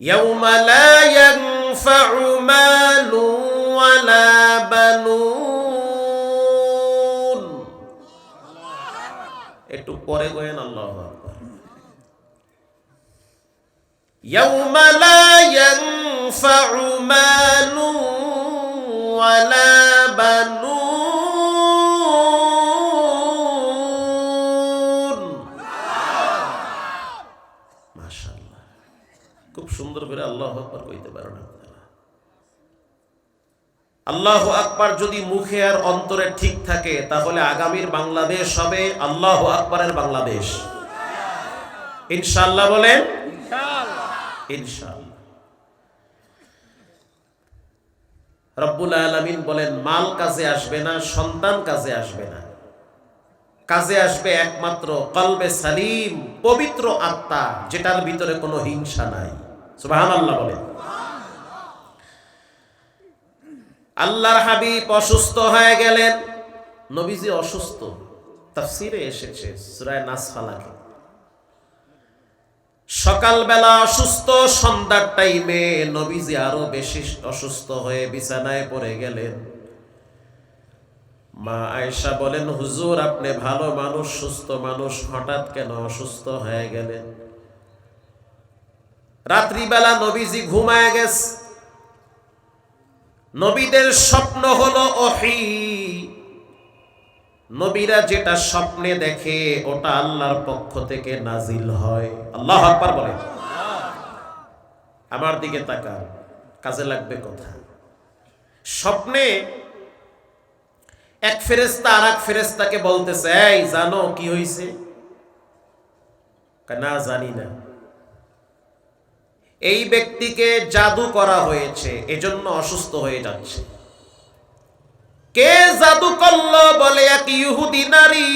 ইয়াউমা লা ইয়ানফাউ মালু ওয়ালা বানুন। একটু পরে কইেন আল্লাহু আকবার। ইয়াউমা লা ইয়ানফাউ মালু ওয়ালা বানুন। মাশাআল্লাহ, খুব সুন্দর করে আল্লাহু আকবার কইতে পারেন আপনারা। আল্লাহু আকবার যদি মুখে আর অন্তরে ঠিক থাকে তাহলে আগামীর বাংলাদেশ হবে আল্লাহু আকবারের বাংলাদেশ। ইনশাআল্লাহ বলেন, ইনশাআল্লাহ। রব্বুল আলামিন বলেন, মাল কাজে আসবে না, সন্তান কাজে আসবে না, কাজে আসবে একমাত্র কলবে সালিম, পবিত্র আত্মা, যেটার ভিতরে কোনো হিংসা নাই। সুবহানাল্লাহ বলেন। আল্লাহর হাবিব অসুস্থ হয়ে গেলেন। নবীজি অসুস্থ, তাফসিরে এসেছে সূরা নাস ফালাকে। সকালবেলা অসুস্থ, সন্ধ্যার টাইমে নবীজি আরো বেশি অসুস্থ হয়ে বিছানায় পড়ে গেলেন। মা আয়েশা বলেন, হুজুর আপনি ভালো মানুষ, সুস্থ মানুষ, হঠাৎ কেন অসুস্থ হয়ে গেলেন? রাত্রিবেলা নবীজি ঘুমায় গেছে। নবীদের স্বপ্ন হলো ওহী। নবীরা যেটা স্বপ্নে দেখে ওটা আল্লাহর পক্ষ থেকে নাজিল হয়। আল্লাহু আকবার বলেন। আমার দিকে তাকান, কাজে লাগবে কথা। স্বপ্নে এক ফেরেশতা আর এক ফেরেশতাকে বলতেছে, এই জানো কি হয়েছে? না জানি না। এই ব্যক্তিকে জাদু করা হয়েছে, এজন্য অসুস্থ হয়ে যাচ্ছে। কে জাদু করলো? বলে এক ইহুদি নারী।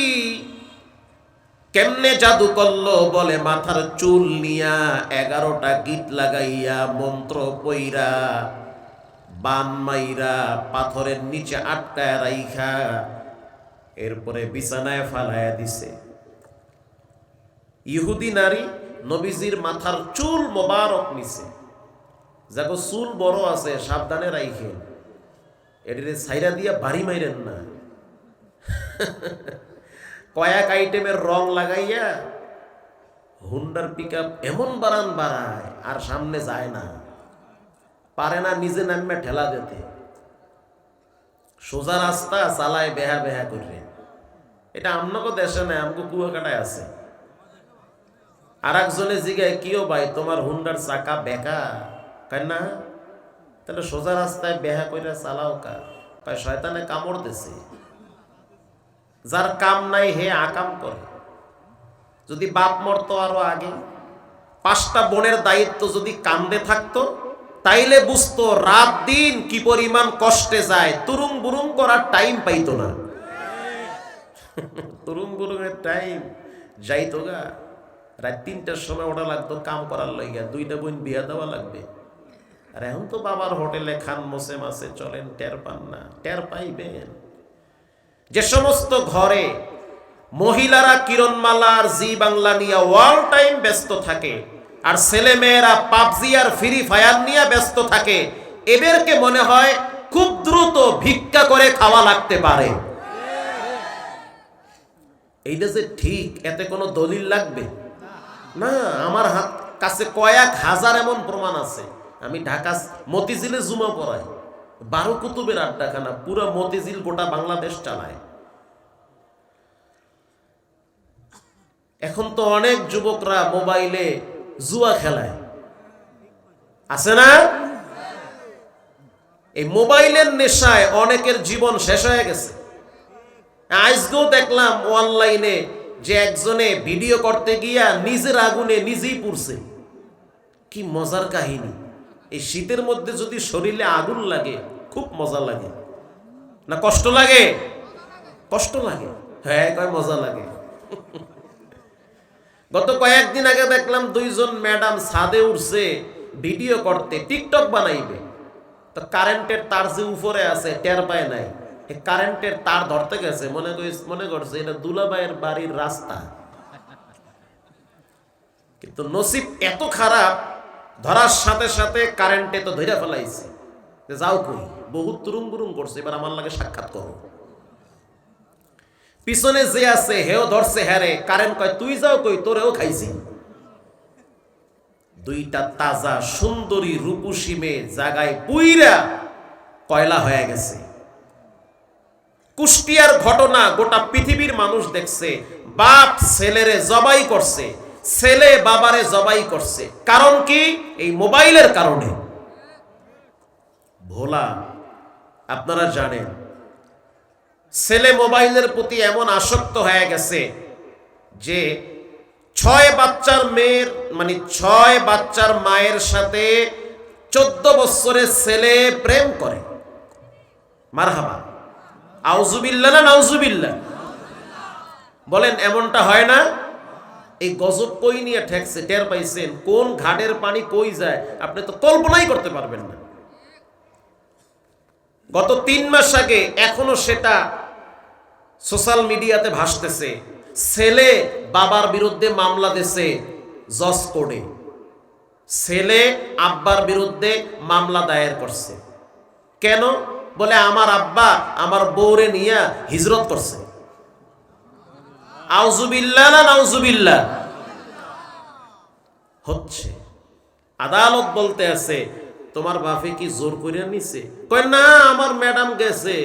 কেমনে জাদু করলো? বলে মাথার চুল নিয়া 11টা গিট লাগাইয়া, মন্ত্র পইরা, বান মাইরা, পাথরের নিচে আটকায় রাইখা এরপরে বিছানায় ফালাইয়া দিছে। ইহুদি নারী নবীজির মাথার চুল মোবারক নিছে। যাগো চুল বড় আছে সাবধানে রাইখেন, এটিরে ছাইরা দিয়া বাড়ি মাইরেন না। কয়েক আইটেমের রং লাগাইয়া হুন্ডার পিকআপ এমন বাড়ান বাড়ায় আর সামনে যায় না, পারে না নিজে নামে ঠেলা দিতে। সোজা রাস্তা চালায় বেহা বেহা করে। এটা আমনগো দেশে নাই, আমগো কুয়াকাটায় আছে। আর একজনে জিগায়, কিও ভাই তোমার হুন্ডার চাকা বেকা? কেন না? তাহলে সোজা রাস্তায় বেহা কইরা চালাও কা? কয় শয়তানে কামড় দিছে। যার কাম নাই হে আকাম করে। যদি বাপ মরতো আরো আগে, 5টা বোনের দায়িত্ব যদি কান্দে থাকতো, তাইলে বুঝতো রাত দিন কি পরিমাণ কষ্টে যায়। তুরুং বুরুং করার টাইম পাইতো না। তুরুং বুরুঙের টাইম যাইতো গা। রাত 3টার সময় ওটা লাগতো কাম করার লাইগা, 2টা বোন বিয়া দেওয়া লাগবে। আর এখন তো বাবার হোটেলে খান মোসে মাসে চলেন, টের পান না। টের পাইবেন। যে সমস্ত ঘরে মহিলারা কিরণমালা আর জি বাংলা নিয়ে ওয়াল টাইম ব্যস্ত থাকে, আর ছেলে মেয়েরা পাবজি আর ফ্রি ফায়ার নিয়ে ব্যস্ত থাকে, এদেরকে মনে হয় খুব দ্রুত ভিক্ষা করে খাওয়া লাগতে পারে। এইটা যে ঠিক, এতে কোনো দলিল লাগবে না। আমার কাছে কয়েক হাজার এমন প্রমাণ আছে। আমি ঢাকা মতিঝিলে জুমা পড়াই, 12 কুতুবের আড্ডাখানা, পুরা মতিঝিল গোটা বাংলাদেশ চালায়। এখন তো অনেক যুবকরা মোবাইলে জুয়া খেলায়, আছে না? এই মোবাইলের নেশায় অনেকের জীবন শেষ হয়ে গেছে। আজকেও দেখলাম অনলাইনে যে একজনে ভিডিও করতে গিয়া নিজের আগুনে নিজেই পুড়ছে। কি মজার কাহিনী! এই শীতের মধ্যে যদি শরীরে আগুন লাগে খুব মজা লাগে না কষ্ট লাগে? কষ্ট লাগে। হ্যাঁ, কয় মজা লাগে। গত কয়েকদিন আগে দেখলাম 2 জন ম্যাডাম ছাদে উঠছে ভিডিও করতে, টিকটক বানাইবে। তো কারেন্টের তার যে উপরে আছে টের পায় নাই, কারেন্টের তার ধরতে গেছে, মনে করছে এটা দুলাভাইয়ের বাড়ির রাস্তা। কিন্তু নসিব এত খারাপ, ধরার সাথে সাথে কারেন্টে তো ধইরা ফেলাইছে, যাও কই, বহুত তুরুম বুরুম করছে, এবার আমার লাগে সাক্ষাৎ করো। পিছনে যে আছে হেও ধরছে হ্যারে, কারেন্ট কয় তুই যাও কই, তোরেও খাইছি। দুইটা তাজা সুন্দরী রূপসী মেয়ে জায়গায় পুইরা কয়লা হয়ে গেছে। কুষ্টিয়ার ঘটনা গোটা পৃথিবীর মানুষ দেখছে। বাপ ছেলেরে জবাই করছে, ছেলে বাবারে জবাই করছে। কারণ কি? এই মোবাইলের কারণে। ভোলা, আপনারা জানেন, ছেলে মোবাইলের প্রতি এমন আসক্ত হয়ে গেছে যে 6 বাচ্চার মেয়ের মানে 6 বাচ্চার মায়ের সাথে 14 বছরের ছেলে প্রেম করে। মারহাবা, আউযুবিল্লাহ না নাউযুবিল্লাহ বলেন, এমনটা হয় না? এই গজব কই নিয়ে ঠেকছে টের পাইছেন? কোন ঘাটের পানি কই যায় আপনি তো কল্পনাই করতে পারবেন না। গত 3 মাস আগে এখনো সেটা সোশ্যাল মিডিয়াতে ভাসতেছে। ছেলে বাবার বিরুদ্ধে মামলা দিয়েছে জজ কোর্টে, ছেলে আব্বার বিরুদ্ধে মামলা দায়ের করছে। কেন? বলে আমার আব্বা আমার বউরে নিয়ে হিজরত করছে। আউযুবিল্লাহ না নাউযুবিল্লাহ হচ্ছে। আদালত বলতে আছে তোমার বাপে কি জোর করে নিছে? কয় না, আমার ম্যাডাম গেছে,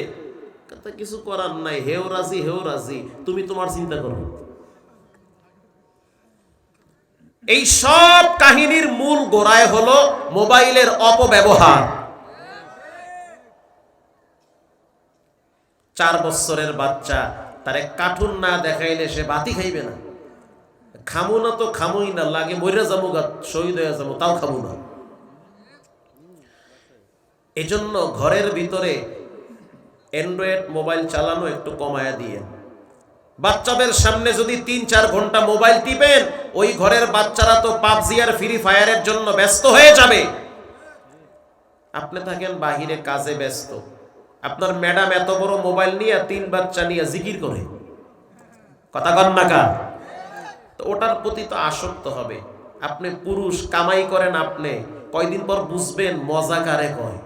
কিছু করার নাই, হেও রাজি হেও রাজি, তুমি তোমার চিন্তা করো। এই সব কাহিনীর মূল গোড়ায় হলো মোবাইলের অপব্যবহার। 4 বছরের বাচ্চা, তারে কার্টুন না দেখাইলে সে বাতি খাইবে না। খামু না তো খামুই না, লাগে মইরা যাবো গা, শহীদ হয়ে যাবো, তাও খামু না। এজন্য ঘরের ভিতরে অ্যান্ড্রয়েড মোবাইল চালানো একটু কমায়া দিয়ে, বাচ্চাদের সামনে যদি 3-4 ঘন্টা মোবাইল টিপেন, ওই ঘরের বাচ্চারা তো পাবজি আর ফ্রি ফায়ারের জন্য ব্যস্ত হয়ে যাবে। আপনি থাকেন বাহিরে কাজে ব্যস্ত, আপনার ম্যাডাম এত বড় মোবাইল নিয়ে 3 বাচ্চা নিয়ে জিকির করে, কথা কন না কা? তো ওটার প্রতি তো আসক্ত হবে। আপনি পুরুষ, কামাই করেন, আপনি কয়দিন পর বুঝবেন মজা কারে কয়,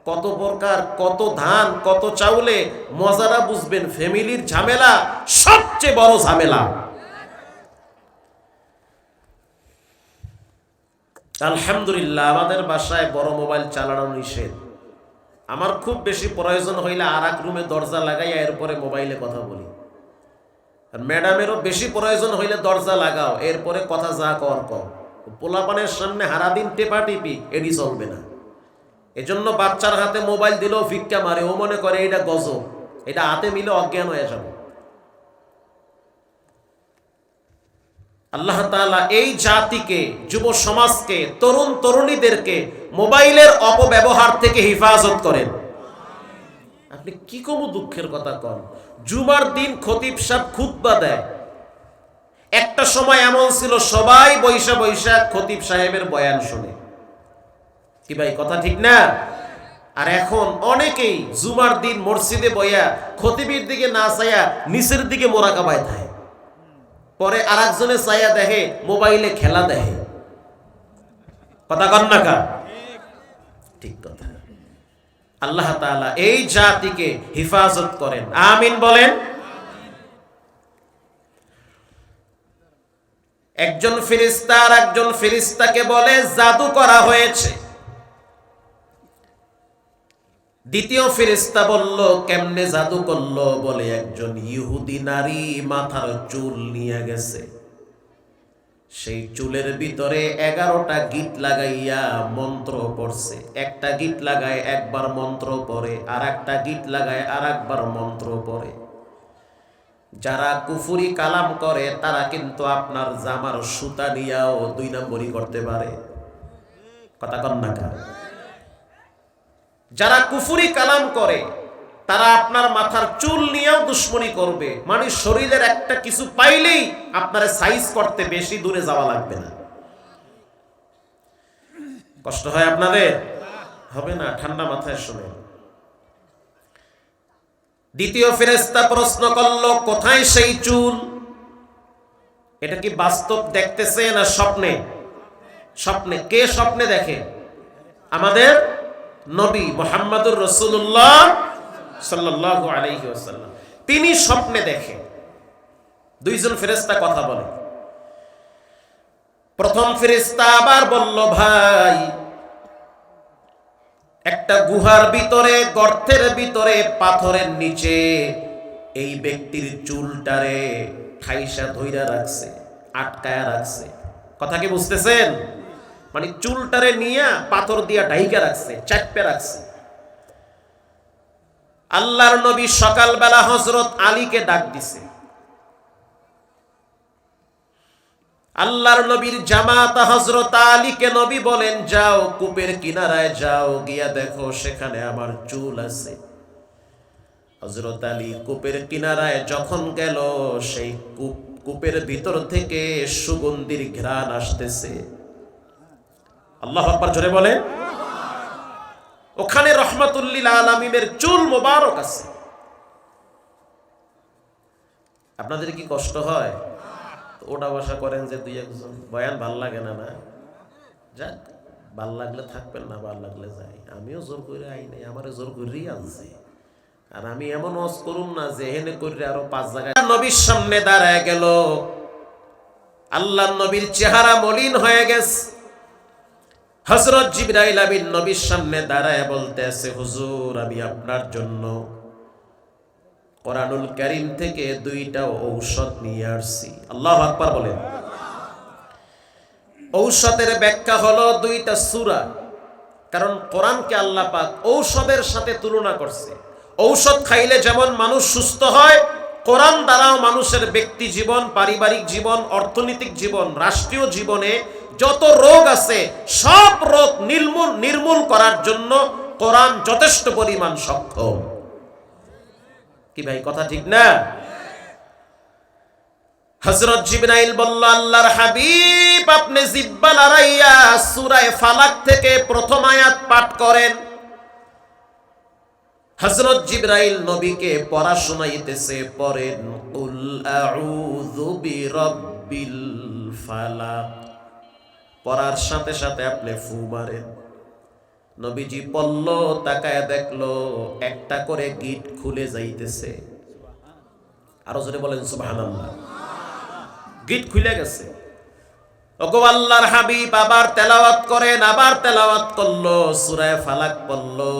কত প্রকার, কত ধান, কত চাউলে মজাটা বুঝবেন। ফ্যামিলির ঝামেলা সবচেয়ে বড় ঝামেলা। আলহামদুলিল্লাহ আমাদের বাসায় বড় মোবাইল চালানো নিষেধ। আমার খুব বেশি প্রয়োজন হইলে আর এক রুমে দরজা লাগাই, এরপরে মোবাইলে কথা বলি। আর ম্যাডামেরও বেশি প্রয়োজন হইলে দরজা লাগাও, এরপরে কথা যা কর কর। পোলাপানের সামনে হারাদিন টেপা টিপি, এডি চলবে না। এজন্য বাচ্চার হাতে মোবাইল দিলেও ভিক্ষা মারে, ও মনে করে এটা গজব, এটা হাতে মিলে অজ্ঞান হয়ে যাবে। আল্লাহ তাআলা এই জাতিকে, যুব সমাজকে, তরুণ তরুণীদেরকে মোবাইলের অপব্যবহার থেকে হিফাজত করেন। আপনি কি কম দুঃখের কথা কন, জুমার দিন খতিব সাহেব খুতবা দেয়। একটা সময় এমন ছিল সবাই বৈশা বৈশা খতিব সাহেবের বয়ান শুনে, কি ভাই কথা ঠিক না? আর এখন অনেকেই জুমার দিন মসজিদে বইয়া খতিবের দিকে না চাইয়া নিচের দিকে মোরাকাবায় থাকে, পরে আরেকজনে চাইয়া দেখে মোবাইলে খেলা দেখে, কথা কন না কা? ঠিক কথা। আল্লাহ তাআলা এই জাতিকে হিফাজত করেন, আমিন বলেন। একজন ফেরেশতা আর একজন ফেরেশতাকে বলে জাদু করা হয়েছে। দ্বিতীয় ফেরেশতা বলল কেমনে জাদু করলো? বলে একজন ইহুদি নারী মাথার চুল নিয়ে গেছে, সেই চুলের ভিতরে 11টা গিট লাগাইয়া মন্ত্র পড়ছে। একটা গিট লাগায় একবার মন্ত্র পড়ে, আর একটা গিট লাগায় আর একবার মন্ত্র পড়ে। যারা কুফরি কালাম করে তারা কিন্তু আপনার জামার সুতা নিয়েও 2 নম্বরই করতে পারে, কথা কন না কা? যারা কুফরি কালাম করে তারা আপনার মাথার চুল নিয়েও দুশ্মনী করবে। মানে শরীরের একটা কিছু পাইলেই আপনার সাইজ করতে বেশি দূরে যাওয়া লাগবে না। কষ্ট হয় আপনাদের? হবে না, ঠান্ডা মাথায় শুনেন। দ্বিতীয় ফেরেশতা প্রশ্ন করল কোথায় সেই চুল? এটা কি বাস্তব দেখতেছে না স্বপ্নে? স্বপ্নে। কে স্বপ্নে দেখে? আমাদের নবী মুহাম্মদুর রাসূলুল্লাহ সাল্লাল্লাহু আলাইহি ওয়াসাল্লাম, তিনি স্বপ্নে দেখে। দুইজন ফেরেশতা কথা বলে। প্রথম ফেরেশতা আবার বলল, ভাই একটা গুহার ভিতরে, গর্তের ভিতরে, পাথরের নিচে এই ব্যক্তির চুলটারে ঠাইসা ধইরা রাখছে, আটকায়া রাখছে। কথা কি বুঝতেছেন? মানে চুলটারে নিয়ে পাথর দিয়া ঢাইকা রাখছে, চাপে রাখছে। আল্লাহর নবী সকালবেলা হযরত আলীকে ডাক দিছে। আল্লাহর নবীর জামাতা হযরত আলীকে নবী বলেন, যাও কূপের কিনারায় যাও, গিয়া দেখো সেখানে আমার চুল আছে। হযরত আলী কূপের কিনারায় যখন গেল, সেই কূপের ভিতর থেকে সুগন্ধির ঘ্রাণ আসতেছে। আল্লাহু আকবার, জোরে বলেন। ওখানে রহমাতুল্লিল আলামিনের চুল মোবারক আছে। আপনাদের কি কষ্ট হয়? ওটা বসা করেন যে দুই একজন, বয়ান ভাল লাগে না, না যাক, ভাল লাগলে থাকবেন, না ভাল লাগলে যাই। আমিও জোর করে আই নাই, আমারে জোর করেই আনছে। আর আমি এমন ওয়াজ করুম না যে এখানে করে আরো 5 জায়গায়। নবীর সামনে দাঁড়ায় গেল। আল্লাহর নবীর চেহারা মলিন হয়ে গেছে। হযরত জিবরাইল আমিন নবীর সামনে দাঁড়ায় বলতেছে, হুজুর আমি আপনার জন্য কোরআনুল কারীম থেকে 2টা ঔষধ নিয়ে আসছি। আল্লাহু আকবার বলেন। ঔষধের ব্যাখ্যা হলো 2টা সূরা। কারণ কোরআনকে আল্লাহ পাক ঔষধের সাথে তুলনা করছে। ঔষধ খাইলে যেমন মানুষ সুস্থ হয়, কোরআন দ্বারাও মানুষের ব্যক্তি জীবন, পারিবারিক জীবন, অর্থনৈতিক জীবন, রাষ্ট্রীয় জীবনে যত রোগ আছে সব রোগ নির্মূল করার জন্য কোরআন যথেষ্ট পরিমাণ সক্ষম। কি ভাই, কথা ঠিক না? হযরত জিবরাইল বলল, আল্লাহর হাবিব আপনি জিহ্বা লড়াইয়া সূরা ফালাক থেকে প্রথম আয়াত পাঠ করেন। হযরত জিবরাইল নবীকে পড়া শোনাইতেছে, পড়েন কুল আউযু বিরাব্বিল ফালাক। পড়ার সাথে সাথে আপনি ফু মারেন। নবীজি পড়ল, তাকায় দেখলো একটা করে গিট খুলে যাইতেছে। আরো জোরে বলেন সুবহানাল্লাহ। গিট খুলে গেছে। ওগো আল্লাহর হাবিব আবার তেলাওয়াত করেন। আবার তেলাওয়াত করলো, সূরা ফালাক পড়লো।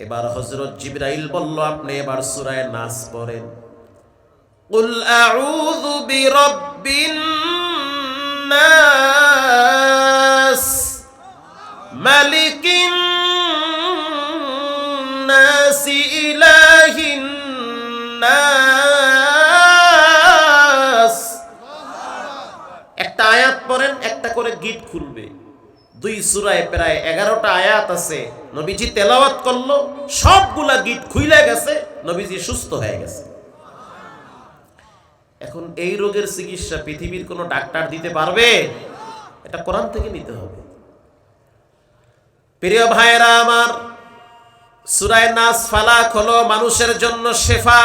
এবার হযরত জিবরাইল বলল, আপনি এবার সূরা নাস পড়েন। কুল আউযু বিরাব্বিন নাস মালিকিন নাস ইলাহিন নাস। একটা আয়াত পড়েন, একটা করে গিট খুলবে। 2 সূরায় প্রায় 11টা আয়াত আছে। নবীজি তেলাওয়াত করলো, সবগুলা গিট খুইলা গেছে, নবীজি সুস্থ হয়ে গেছে। এখন এই রোগের চিকিৎসা পৃথিবীর কোনো ডাক্তার দিতে পারবে? এটা কোরআন থেকে নিতে হবে। প্রিয় ভাইরা আমার, সূরা নাস ফালাক হলো মানুষের জন্য শেফা।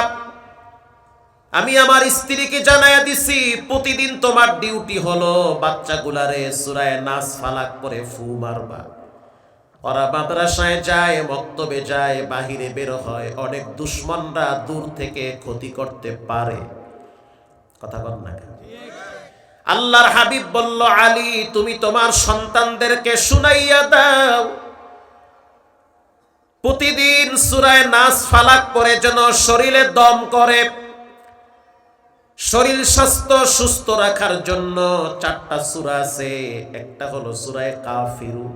আমি আমার স্ত্রীকে জানাইয়া দিছি, প্রতিদিন তোমার ডিউটি হলো বাচ্চাগুলারে সূরা নাস ফালাক পড়ে ফু মারবা। ওরা মাদ্রাসায় যায়, মক্তবে যায়, বাহিরে বের হয়, অনেক দুশমনরা দূর থেকে ক্ষতি করতে পারে। কথা বল না। আল্লাহর হাবিব বলল, আলী তুমি তোমার সন্তানদেরকে শুনাইয়া দাও, প্রতিদিন সূরা নাস ফালাক পড়ে যেন শরীরে দম করে। শরীর স্বাস্থ্য সুস্থ রাখার জন্য 4টা সূরা আছে। একটা হলো সূরা কাফিরুন,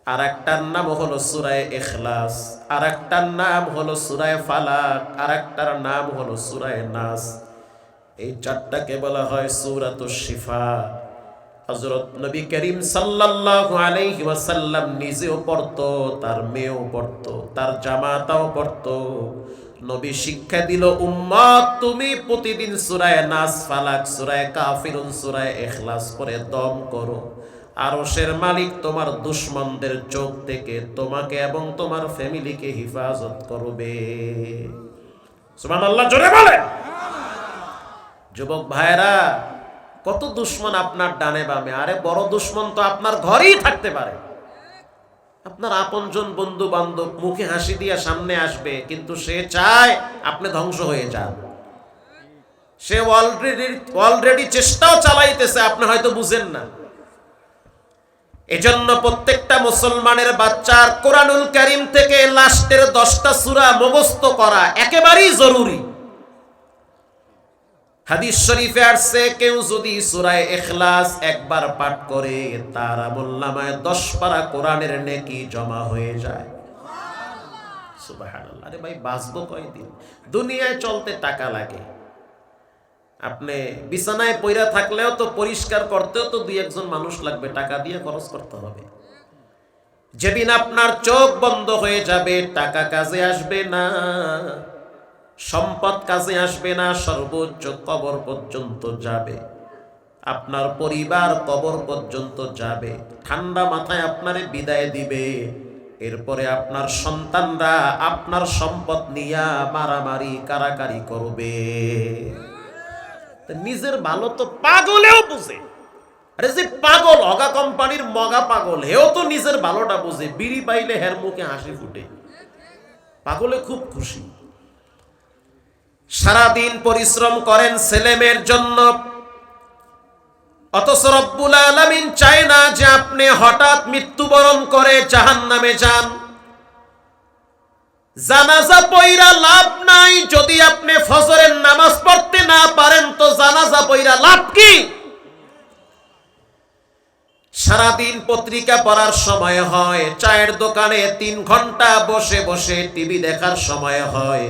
আর একটার নাম হলো সূরা ইখলাস, আর একটার নাম হলো সূরা ফালাক, আর একটার নাম হলো সূরা নাস। এই 4টাকে বলা হয় সূরাতুশ শিফা। হযরত নবী করিম সাল্লাল্লাহু আলাইহি ওয়াসাল্লাম নিজেও পড়তো, তার মেয়েও পড়তো, তার জামাতাও পড়তো। নবী শিক্ষা দিল, উম্মত তুমি প্রতিদিন সূরা নাস ফালাক, সূরা কাফিরুন, সূরা ইখলাস পড়ে দম করো। আরশের মালিক তোমার দুশমনদের চোখ থেকে তোমাকে এবং তোমার ফ্যামিলিকে হেফাজত করবে। সুবহানাল্লাহ, জোরে বলেন। যুবক ভাইরা, কত দুশ্মন আপনার ডানে বামে। আরে বড় দুশ্মন তো আপনার ঘরেই থাকতে পারে। আপনার আপনজন বন্ধু বান্ধব মুখে হাসি দিয়ে সামনে আসবে, কিন্তু সে চায় আপনি ধ্বংস হয়ে যান। সে অলরেডি চেষ্টাও চালাইতেছে, আপনি হয়তো বুঝেন না। এজন্য প্রত্যেকটা মুসলমানের বাচ্চার কোরআনুল কারীম থেকে লাস্টের 10টা সূরা মুখস্থ করা একেবারেই জরুরি। হাদিস শরীফে আসছে, কেউ যদি সূরা ইখলাস একবার পাঠ করে তার আমলনামায় 10 পারা কোরআনের নেকি জমা হয়ে যায়। সুবহানাল্লাহ। আরে ভাই, বাঁচবো কয়দিন? দুনিয়ায় চলতে টাকা লাগে। আপনি বিছানায় পইরা থাকলেও তো পরিষ্কার করতেও তো 2-1 মানুষ লাগবে, টাকা দিয়ে খরচ করতে হবে। যেদিন আপনার চোখ বন্ধ হয়ে যাবে, টাকা কাজে আসবে না, সম্পদ কাজে আসবে না, সর্বোচ্চ কবর পর্যন্ত যাবে, আপনার পরিবার কবর পর্যন্ত যাবে, ঠান্ডা মাথায় আপনারে বিদায় দিবে। এরপরে আপনার সন্তানরা আপনার সম্পদ নিয়া মারামারি কারাকারি করবে। নিজের ভালো তো পাগলেও বুঝে। আরে যে পাগল, অগা কোম্পানির মগা পাগল, হেও তো নিজের ভালোটা বুঝে। বিড়ি পাইলে হের মুখে হাসি ফুটে, পাগলে খুব খুশি। সারাদিন পরিশ্রম করেন ছেলেমেয়ের জন্য, অথচ রব্বুল আলামিন চায় না যে আপনি হঠাৎ মৃত্যুবরণ করে জাহান্নামে যান। জানাজা পয়রা লাভ নাই। যদি আপনি ফজরের নামাজ পড়তে না পারেন তো জানাজা পয়রা লাভ কি? সারাদিন পত্রিকা পড়ার সময় হয়, চায়ের দোকানে 3 ঘন্টা বসে বসে টিভি দেখার সময় হয়,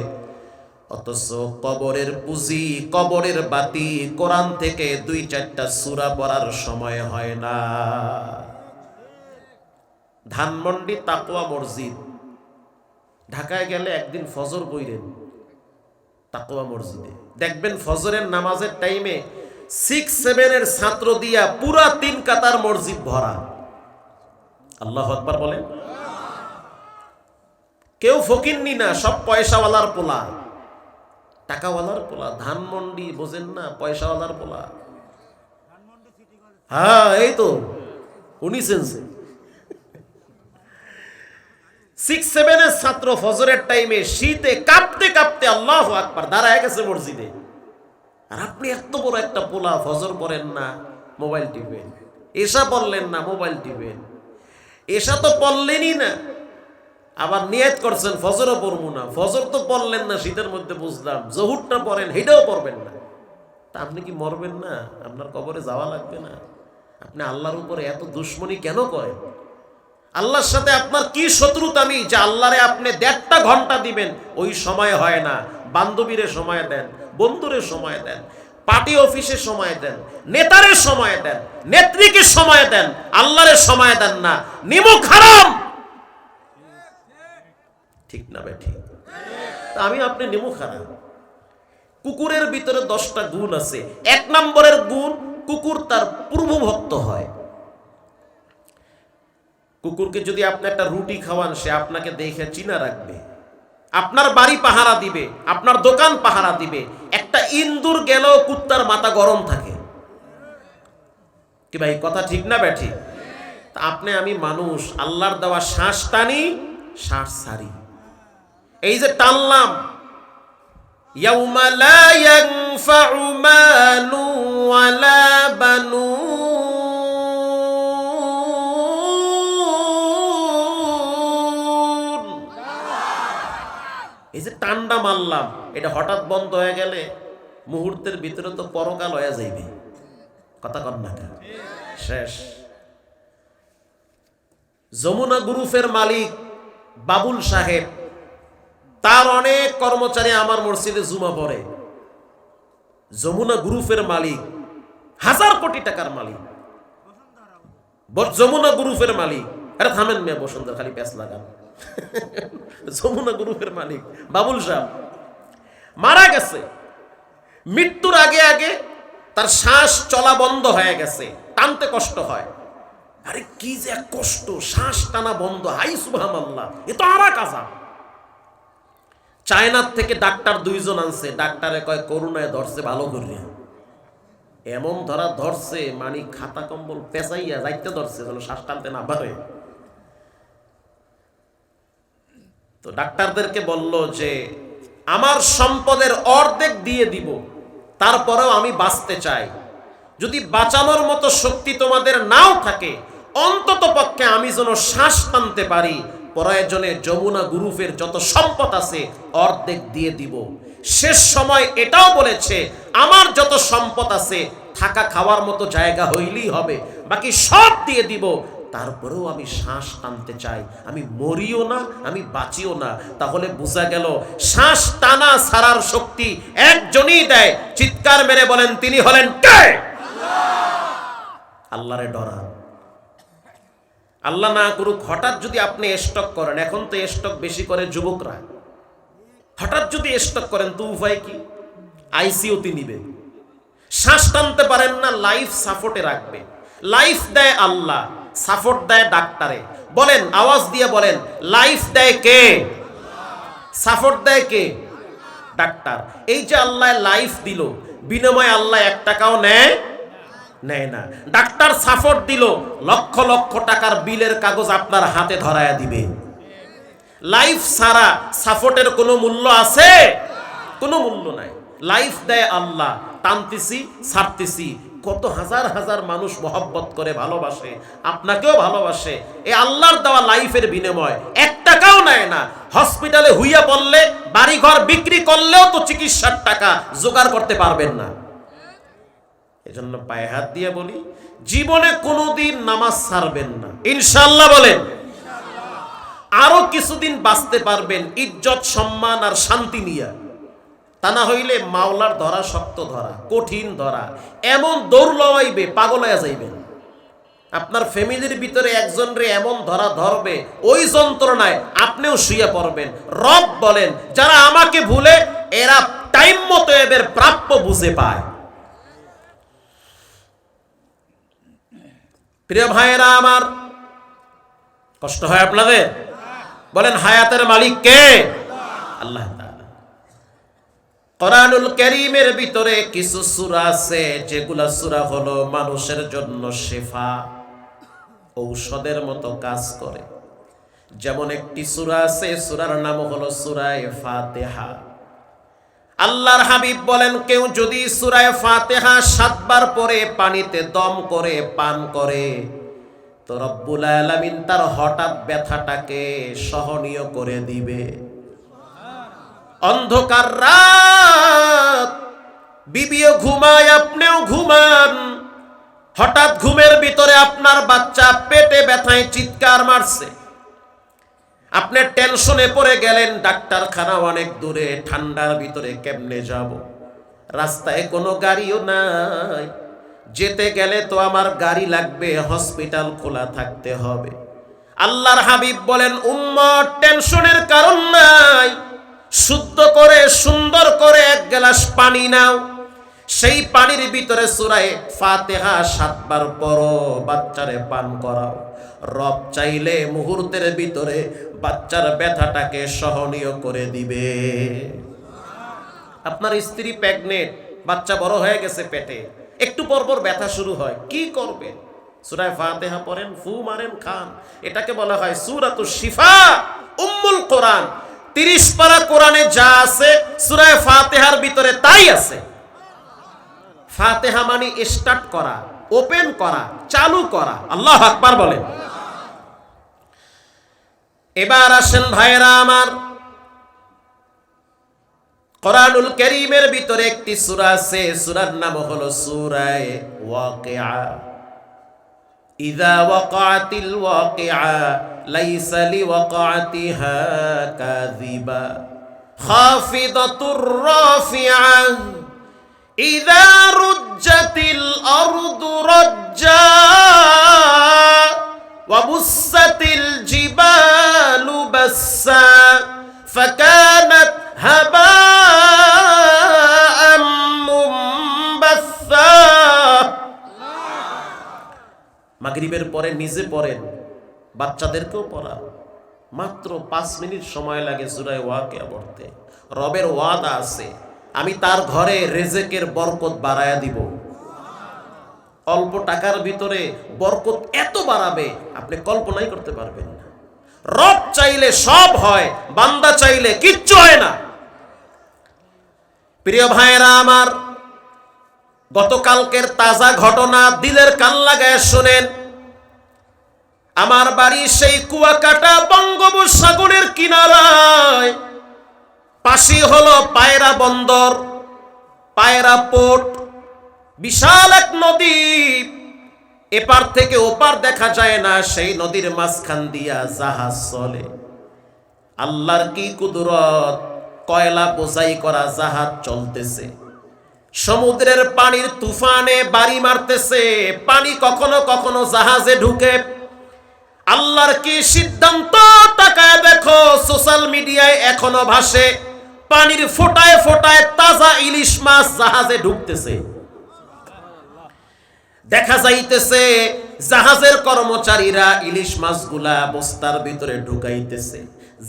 অথচ কবরের পুঁজি, কবরের বাতি, কোরআন থেকে 2-4টা সূরা পড়ার সময় হয় না। ধানমন্ডি তাকওয়া মসজিদ, ঢাকায় গেলে একদিন ফজর পড়েন তাকওয়া মসজিদে, দেখবেন ফজরের নামাজের টাইমে 6-7 এর ছাত্র দিয়া পুরা 3 কাতার মসজিদ ভরা। আল্লাহু আকবার বলেন। কেউ ফকিন্নি না, সব পয়সাওয়ালার পোলা, টাকাওয়ালার পোলা। ধানমন্ডি বোঝেন না, পয়সাওয়ালার পোলা। হ্যাঁ, এই তো 19 6-7 এর ছাত্র ফজরের টাইমে শীতে কাঁপতে কাঁপতে আল্লাহু আকবার দাঁড়ায় গেছে মসজিদে। আর আপনি এত বড় একটা পোলা, ফজর পড়েন না, মোবাইল টিপেন। এশা পড়লেন না, মোবাইল টিপেন। এশা তো পড়লেনই না, আবার নিয়ত করছেন ফজরও পড়বো না। ফজর তো পড়লেন না, শীতের মধ্যে বুঝলাম। জহুরটা পড়েন, হেটাও পড়বেন না। তা আপনি কি মরবেন না? আপনার কবরে যাওয়া লাগবে না? আপনি আল্লাহর উপরে এত দুশ্মনী কেন করেন? আল্লাহর সাথে আপনার কি শত্রুতামি যে আল্লাহরে আপনি 1.5 ঘন্টা দিবেন? ওই সময় হয় না। বান্ধবীরে সময় দেন, বন্ধুরে সময় দেন, পার্টি অফিসে সময় দেন, নেতারে সময় দেন, নেত্রীকে সময় দেন, আল্লাহরে সময় দেন না। নিমুখ হারাম, ঠিক না ভাই? ঠিক। আমি আপনি নিমুখ হারাম। কুকুরের ভিতরে 10টা গুণ আছে। 1 নম্বরের গুণ, কুকুর তার পূর্বভক্ত হয়। কুকুরকে যদি আপনি একটা রুটি খাওয়ান, সে আপনাকে দেখে চিনা রাখবে, আপনার বাড়ি পাহারা দিবে, আপনার দোকান পাহারা দিবে। একটা ইন্দুর গেলেও কুত্তার মাথা গরম থাকে। কি ভাই, কথা ঠিক না ব্যাঠি? তা আপনি আমি মানুষ, আল্লাহর দেওয়া শ্বাস টানি, শ্বাস ছাড়ি। এই যে টানলাম, ইয়াউমা লা ইয়ানফাউ মালু ওয়ালা বানুন, এই যে টান্ডা মারলাম, এটা হঠাৎ বন্ধ হয়ে গেলে মুহূর্তের ভিতরে তো পরকাল হয়ে যাইবে। কথা কন না, শেষ। যমুনা গ্রুপের মালিক বাবুল সাহেব, তার অনেক কর্মচারী আমার মসজিদে জুমা পড়ে। যমুনা গ্রুপের মালিক, 1000 কোটি টাকার মালিক, যমুনা গ্রুপের মালিক। আরে থামেন মেয়ে, বসুন্ধরা খালি প্যাঁচ লাগান। যমুনা গ্রুপের মালিক বাবুল সাহেব মারা গেছে। মৃত্যুর আগে আগে তার শ্বাস চলা বন্ধ হয়ে গেছে, টানতে কষ্ট হয়। আরে কি যে এক কষ্ট, শ্বাস টানা বন্ধ। হাই সুবহানাল্লাহ, এ তো আর এক আযাব। চায়নার থেকে ডাক্তার 2 জন আনছে। ডাক্তারে কয় করোনায় ধরছে, ভালো করিয়া। এমন ধরা ধরছে, মানে খাতা কম্বল পেঁচাইয়া যাইতে ধরছে যেন শ্বাস টানতে না পারে। তো ডাক্তারদেরকে বলল যে আমার সম্পদের অর্ধেক দিয়ে দিব, তারপরেও আমি বাঁচতে চাই। যদি বাঁচানোর মতো শক্তি তোমাদের নাও থাকে, অন্তত পক্ষে আমি যেন শ্বাস টানতে পারি, প্রয়োজনে যমুনা গ্রুপের যত সম্পদ আছে অর্ধেক দিয়ে দিব। শেষ সময় এটাও বলেছে আমার যত সম্পদ আছে থাকা খাওয়ার মতো জায়গা হইলেই হবে, বাকি সব দিয়ে দিব, তারপরেও আমি শ্বাস টানতে চাই, আমি মরিও না আমি বাঁচিও না। তাহলে বোঝা গেল শ্বাস টানা ছাড়ার শক্তি একজনই দেয়। চিৎকার মেরে বলেন তিনি হলেন কে? আল্লাহরে ডরান। আল্লাহ না করুক হঠাৎ যদি আপনি স্টক করেন, এখন তো স্টক বেশি করে যুবকরা, হঠাৎ যদি স্টক করেন তো উপায় কি? আইসিইউতে নিবে, শ্বাস টানতে পারেন না, লাইফ সাপোর্টে রাখবে। লাইফ দেয় আল্লাহ, সাপোর্ট দেয় ডাক্তারে। বলেন, আওয়াজ দিয়ে বলেন, লাইফ দেয় কে? সাপোর্ট দেয় কে? ডাক্তার। এই যে আল্লাহ লাইফ দিল, বিনিময়ে আল্লাহ 1 টাকাও নেয় না। ডাক্তার সাপোর্ট দিল, লক্ষ লক্ষ টাকার বিলের কাগজ আপনার হাতে ধরায়া দিবে। লাইফ ছাড়া সাপোর্টের কোনো মূল্য আছে? কোনো মূল্য নাই। লাইফ দেয় আল্লাহ, টানতেছি ছাড়তেছি। কত হাজার হাজার মানুষ মহব্বত করে, ভালোবাসে, আপনাকেও ভালোবাসে। এই আল্লাহর দেওয়া লাইফের বিনিময় 1 টাকাও নেয় না। হসপিটালে হুইয়া বললে, বাড়িঘর বিক্রি করলেও তো চিকিৎসার টাকা জোগাড় করতে পারবেন না। এজন্য পায়ে হাত দিয়ে বলি, জীবনে কোনোদিন নামাজ ছাড়বেন না, ইনশাআল্লাহ বলেন। আরো কিছুদিন বাঁচতে পারবেন ইজ্জত সম্মান আর শান্তি নিয়ে। তা না হইলে মাওলার ধরা শক্ত ধরা, কঠিন ধরা, এমন দৌড় লওয়াইবে পাগল হয়ে যাইবেন। আপনার ফ্যামিলির ভিতরে একজন রে এমন ধরা ধরবে, ওই যন্ত্রণায় আপনিও শুয়ে পড়বেন। রব বলেন, যারা আমাকে ভুলে এরা টাইম মতো এদের প্রাপ্য বুঝে পায়। প্রিয় ভাইয়েরা আমার, কষ্ট হয় আপনাদের? বলেন, হায়াতের মালিক কে? আল্লাহ তাআলা। কোরআনুল কারীমের ভিতরে কিছু সূরা আছে যেগুলা সূরা হলো মানুষের জন্য শিফা, ঔষধের মতো কাজ করে। যেমন একটি সূরা আছে, সূরার নাম হলো সূরায়ে ফাতিহা। আল্লাহর হাবিব বলেন, কেউ যদি সূরায়ে ফাতিহা 7 বার পরে পানিতে দম করে পান করে, তো রব্বুল আলামিন তার হঠাৎ ব্যথাটাকে সহনীয় করে দিবে। অন্ধকার রাত, বিবিও ঘুমায়, আপনিও ঘুমান, হঠাৎ ঘুমের ভিতরে আপনার বাচ্চা পেটে ব্যথায় চিৎকার মারছে, আপনি টেনশনে পড়ে গেলেন, ডাক্তারখানা অনেক দূরে, ঠান্ডার ভিতরে কেমনে যাব, রাস্তায় কোনো গাড়িও নাই, যেতে গেলে তো আমার গাড়ি লাগবে, হসপিটাল খোলা থাকতে হবে। আল্লাহর হাবিব বলেন, উম্মত টেনশনের কারণ নাই, শুদ্ধ করে সুন্দর করে 1 গ্লাস পানি নাও, সেই পানির ভিতরে সূরায়ে ফাতিহা 7 বার পড়ো, বাচ্চারে পান করাও। রব চাইলে মুহূর্তের ভিতরে বাচ্চার ব্যথাটাকে সহনীয় করে দিবে। আপনার স্ত্রী প্রেগনেন্ট, বাচ্চা বড় হয়ে গেছে পেটে, একটু পর পর ব্যথা শুরু হয়, কি করবে? সূরা ফাতিহা পড়েন, ফু মারেন, খান। এটাকে বলা হয় সূরাতুশ শিফা, উম্মুল কোরআন। 30 পারা কোরআনে যা আছে সূরা ফাতিহার ভিতরে তাই আছে। ফাতিহা মানে স্টার্ট করা, ওপেন করা, চালু করা। আল্লাহু আকবার বলেন। এবার আসেন ভাইরা আমার, কোরআনুল কারীমের ভিতরে একটি সূরা আছে, সূরার নাম হলো সূরায়ে ওয়াকিআ। ইযা ওয়াকাতিল ওয়াকিআ লাইসা লিওয়াকাতিহা কাযিবা খাফিদাতুর রাফিআ ইযা রুজ্জাতিল আরদু রাজ্জা ওয়া বুসাতিল জিবালু বাসসা ফাকানাত হাবাআম মুনবাসসা। মাগরিবের পরে নিজে পড়েন, বাচ্চাদেরকেও পড়ান। মাত্র 5 মিনিট সময় লাগে সূরা ওয়াকিয়া পড়তে। রবের ওয়াদা আছে, আমি তার ঘরে রিজকের বরকত বাড়ায়া দিব। অল্প টাকার ভিতরে বরকত এত বাড়াবে আপনি কল্পনাই করতে পারবেন না। রব চাইলে সব হয়, বান্দা চাইলে কিচ্ছু হয় না। প্রিয় ভাইরা আমার, গতকালকের তাজা ঘটনা দিলের কান লাগায় শুনেন। আমার বাড়ি সেই কুয়াকাটা বঙ্গোপসাগরের কিনারায়, পাশে হলো পায়রা বন্দর, পায়রা পোর্ট, বিশাল এক নদী, এপার থেকে ওপার দেখা যায় না, সেই নদীর মাঝখান দিয়া জাহাজ চলে। আল্লাহর কি কুদরত, কয়লা বোঝাই করা জাহাজ চলতেছে, সমুদ্রের পানির তুফানে বাড়ি মারতেছে, পানি কখনো কখনো জাহাজে ঢুকে। আল্লাহর কি সিদ্ধান্ত, তাকায় দেখো সোশ্যাল মিডিয়ায় এখনো ভাসে, পানির ফোটায় ফোটায় তাজা ইলিশ মাছ জাহাজে ঢুকতেছে। দেখা যাইতেছে জাহাজের কর্মচারীরা ইলিশ মাছগুলা বস্তার ভিতরে ঢুকাইতেছে,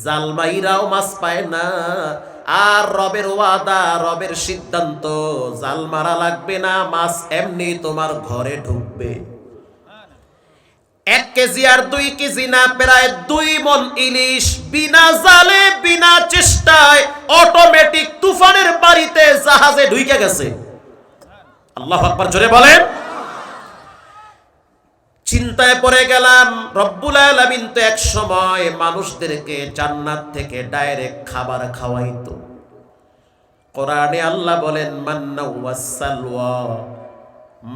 জালমাইরাও মাছ পায় না। আর রবের ওয়াদা, রবের সিদ্ধান্ত, জাল মারা লাগবে না, মাছ এমনি তোমার ঘরে ঢুকবে। 1 কেজি আর 2 কেজি না, প্রায় 2 মণ ইলিশ বিনা জালে বিনা চেষ্টায় অটোমেটিক তুফানের বাড়িতে জাহাজে ঢুকে গেছে। আল্লাহু আকবার, জোরে বলেন। চিন্তায় পড়ে গেলাম, রব্বুল আলামিন তো এক সময় মানুষদেরকে জান্নাত থেকে ডাইরেক্ট খাবার খাওয়াইতো। কোরআনে আল্লাহ বলেন মান্না ওয়াস সালওয়া,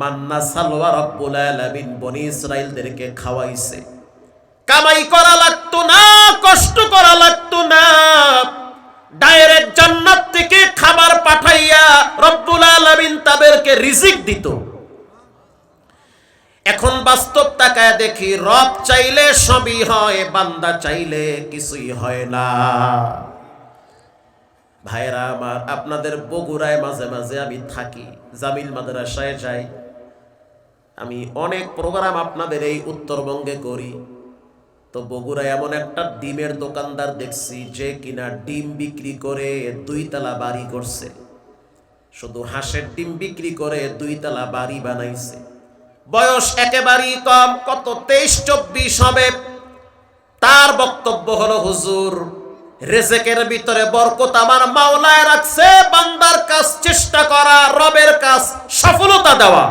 মান্না সালওয়া রব্বুল আলামিন বনি ইসরাইলদেরকে খাওয়াইছে। কামাই করা লাগতো না, কষ্ট করা লাগতো না, ডাইরেক্ট জান্নাত থেকে খাবার পাঠাইয়া রব্বুল আলামিন তাদেরকে রিজিক দিত। এখন বাস্তব তাকায় দেখি, রব চাইলে সবই হয়, বান্দা চাইলে কিছুই হয় না। ভাইরা আমার, আপনাদের বগুড়ায় মাঝে মাঝে আমি থাকি, জামিল মাদ্রাসায় যাই, আমি অনেক প্রোগ্রাম আপনাদের এই উত্তরবঙ্গে করি। তো বগুড়ায় এমন একটা ডিমের দোকানদার দেখছি, যে কিনা ডিম বিক্রি করে 2 তলা বাড়ি করছে। শুধু হাঁসের ডিম বিক্রি করে 2 তলা বাড়ি বানাইছে। বয়স একেবারেই কম, কত 23-24 হবে। তার বক্তব্য হলো, হুজুর রিজিকের ভিতরে বরকত আমার মাওলায় রাখছে, বান্দার কাজ চেষ্টা করা, রবের কাজ সফলতা দেওয়া।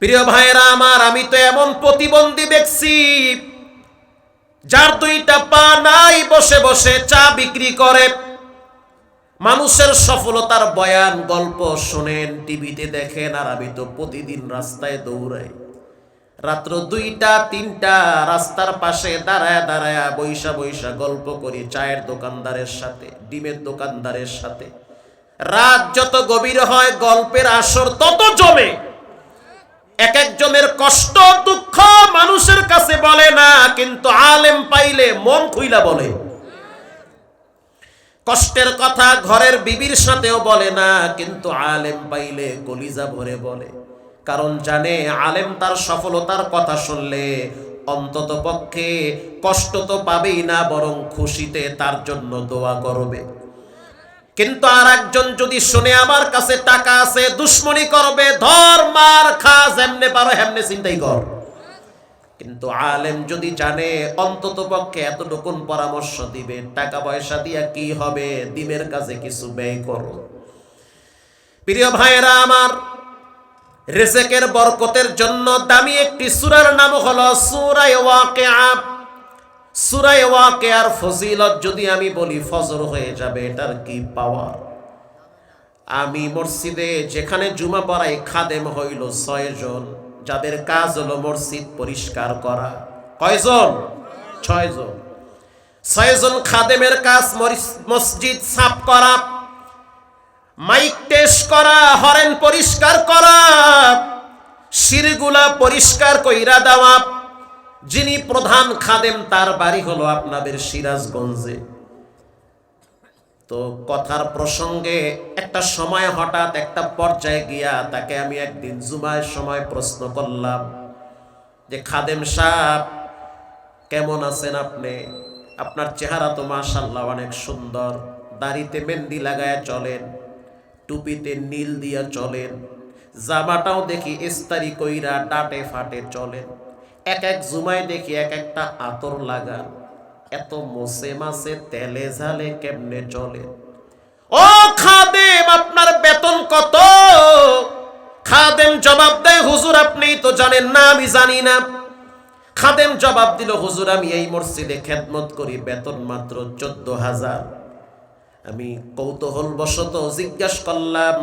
প্রিয় ভাইরা আমার, আমি তো এমন প্রতিবন্ধী দেখছি, যার 2টা পা নাই, বসে বসে চা বিক্রি করে। মানুষের সফলতার বয়ান গল্প শোনেন, টিভিতে দেখেন, আর আমি তো প্রতিদিন রাস্তায় দৌড়াই। রাত্র 2টা 3টা রাস্তার পাশে দাঁড়ায় দাঁড়ায় বৈশা বৈশা গল্প করি চায়ের দোকানদারের সাথে, ডিমের দোকানদারের সাথে। রাত যত গভীর হয়, গল্পের আসর তত জমে। এক একজনের কষ্ট দুঃখ মানুষের কাছে বলে না, কিন্তু আলেম পাইলে মন খুইলা বলে। কষ্টের কথা ঘরের বিবির সাথেও বলে না, কিন্তু আলেম পাইলে কলিজা ভরে বলে। কারণ জানে, আলেম তার সফলতার কথা শুনলে অন্তত পক্ষে কষ্ট তো পাবেই না, বরং খুশিতে তার জন্য দোয়া করবে। কিন্তু আর একজন যদি শুনে আমার কাছে টাকা আছে, দুশ্মনী করবে, ধর মার খা, যেমনে পারো হেমনে চিন্তাই কর। কিন্তু আলেম যদি জানে অন্তত পক্ষে এতটুকুন পরামর্শ দিবে, টাকা পয়সা দিয়া কি হবে, দিনের কাজে কিছু ব্যয় করো। প্রিয় ভাইরা আমার, রিজিকের বরকতের জন্য দামি একটি সূরার নাম হলো সূরা ওয়াকিয়া। সূরা ওয়াকিয়ার ফজিলত যদি আমি বলি, ফজর হয়ে যাবে। এটার কি পাওয়ার! আমি মসজিদে যেখানে জুমা পড়াই, খাদেম হইল 6 জন, যাদের কাজ হলো মসজিদ পরিষ্কার করা। কয়জন? 6 জন। 6 জন খাদেমের কাজ মসজিদ সাফ করা, মাইক টেস্ট করা, হরেন পরিষ্কার করা, সিঁড়িগুলা পরিষ্কার কইরা দেওয়া। যিনি প্রধান খাদেম, তার বাড়ি হলো আপনাদের সিরাজগঞ্জে। তো কথার প্রসঙ্গে একটা সময় হঠাৎ একটা পর্যায়ে গিয়া তাকে আমি একদিন জুমার সময় প্রশ্ন করলাম যে, খাদেম সাহেব কেমন আছেন আপনি? আপনার চেহারা তো মাশাআল্লাহ অনেক সুন্দর, দাড়িতে মেহেন্দি লাগায়া চলেন, টুপিতে নীল দিয়া চলেন, জামাটাও দেখি ইস্তারি কইরা ডাটে ফাটে চলেন, এক এক জুমায় দেখি এক একটা আতর লাগান, এত মোসে মাসে তেলে ঝালে কেমনে চলে? ও খাদেম, আপনার বেতন কত? খাদেম জবাব দেয়, হুজুর আপনি তো জানেন না, আমি জানি না। খাদেম জবাব দিল, হুজুর আমি এই মসজিদে খেদমত করি, বেতন মাত্র 14,000। আমি কৌতূহল বশত জিজ্ঞাসা করলাম,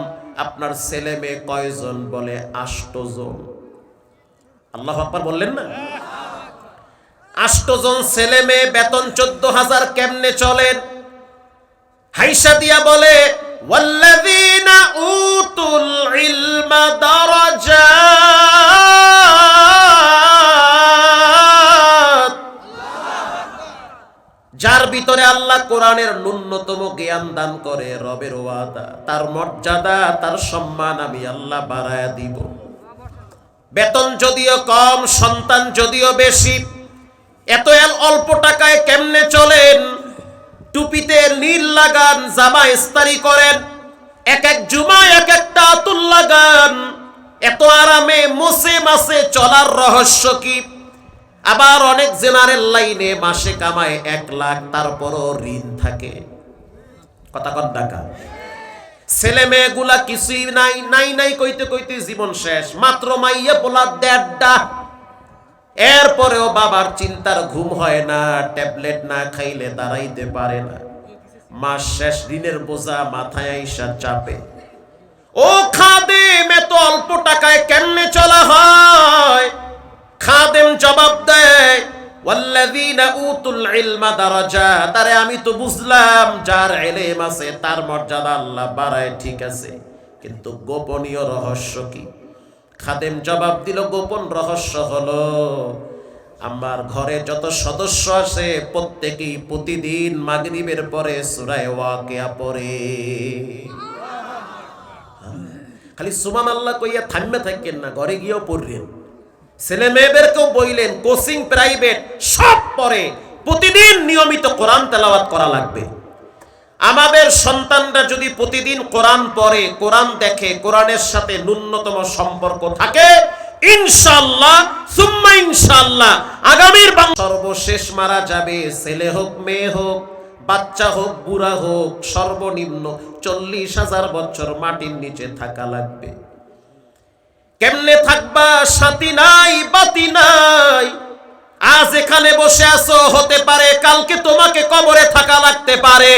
আপনার ছেলে মেয়ে কয়জন? বলে 8 জন। আল্লাহু আকবার বললেন না? 8 জন ছেলে মেয়ে, বেতন 14,000, কেমনে চলেন? হাইসা দিয়া বলে, ওয়াল্লাযীনা উতুল ইলমা দারাজাত, যার ভিতরে আল্লাহ কোরআনের ন্যূনতম জ্ঞান দান করে, রবের ওয়াদা, তার মর্যাদা, তার সম্মান আমি আল্লাহ বাড়ায়া দিব। বেতন যদিও কম, সন্তান যদিও বেশি, এত অল্প টাকায় কেমনে চলেন? টুপিতে নীল লাগান, জামা ইস্তারি করেন, এক এক জুমায় এক একটা আতুল লাগান, এত আরামে মোসে মাসে চলার রহস্য কি? আবার অনেক জেনারেল লাইনে মাসে কামায় 1 লাখ, তারপরও ঋণ থাকে। কথা কন টাকা। ছেলে মেয়েগুলা কিছুই নাই, নাই নাই কইতে কইতে জীবন শেষ। মাত্র মাইয়া পোলা 1.5টা, এরপরেও বাবার চিন্তার ঘুম হয় না, ট্যাবলেট না খাইলে দাঁড়াইতে পারে না। মাস শেষ, ঋণের বোঝা মাথায় আইসা চাপে। ও খাদেম, এত অল্প টাকায় কেমনে চলা হয়? খাদেম জবাব দেয়, ওয়াল্লাযীনা উতুল ইলমা দারাজাত, আরে আমি তো বুঝলাম যার ইলম আছে তার মর্যাদা আল্লাহ বাড়ায়, ঠিক আছে, কিন্তু গোপনীয় রহস্য কি? খাদেম জবাব দিল, গোপন রহস্য হলো আমার ঘরে যত সদস্য আছে প্রত্যেকেই প্রতিদিন মাগরিবের পরে সূরা ওয়াকিয়া পড়ে। খালি সুবহানাল্লাহ কইয়া থামে থাকেন না, ঘরে গিয়েও পড়লেন, ছেলে মেয়েদেরকেও বইলেন, কোচিং প্রাইভেট সব পড়ে, প্রতিদিন নিয়মিত কোরআন তেলাওয়াত করা লাগবে। আমাদের সন্তানরা যদি প্রতিদিন কোরআন পড়ে, কোরআন দেখে, কোরআনের সাথে ন্যূনতম সম্পর্ক থাকে, ইনশাআল্লাহ সুম্মা ইনশাআল্লাহ আগামীর সর্বশেষ মারা যাবে, ছেলে হোক মেয়ে হোক, বাচ্চা হোক বুড়া হোক, সর্বনিম্ন 40,000 বছর মাটির নিচে থাকা লাগবে। কেমনে থাকবা? সাথী নাই, বাতি নাই। আজ এখানে বসে আছো, হতে পারে কালকে তোমাকে কবরে থাকা লাগতে পারে।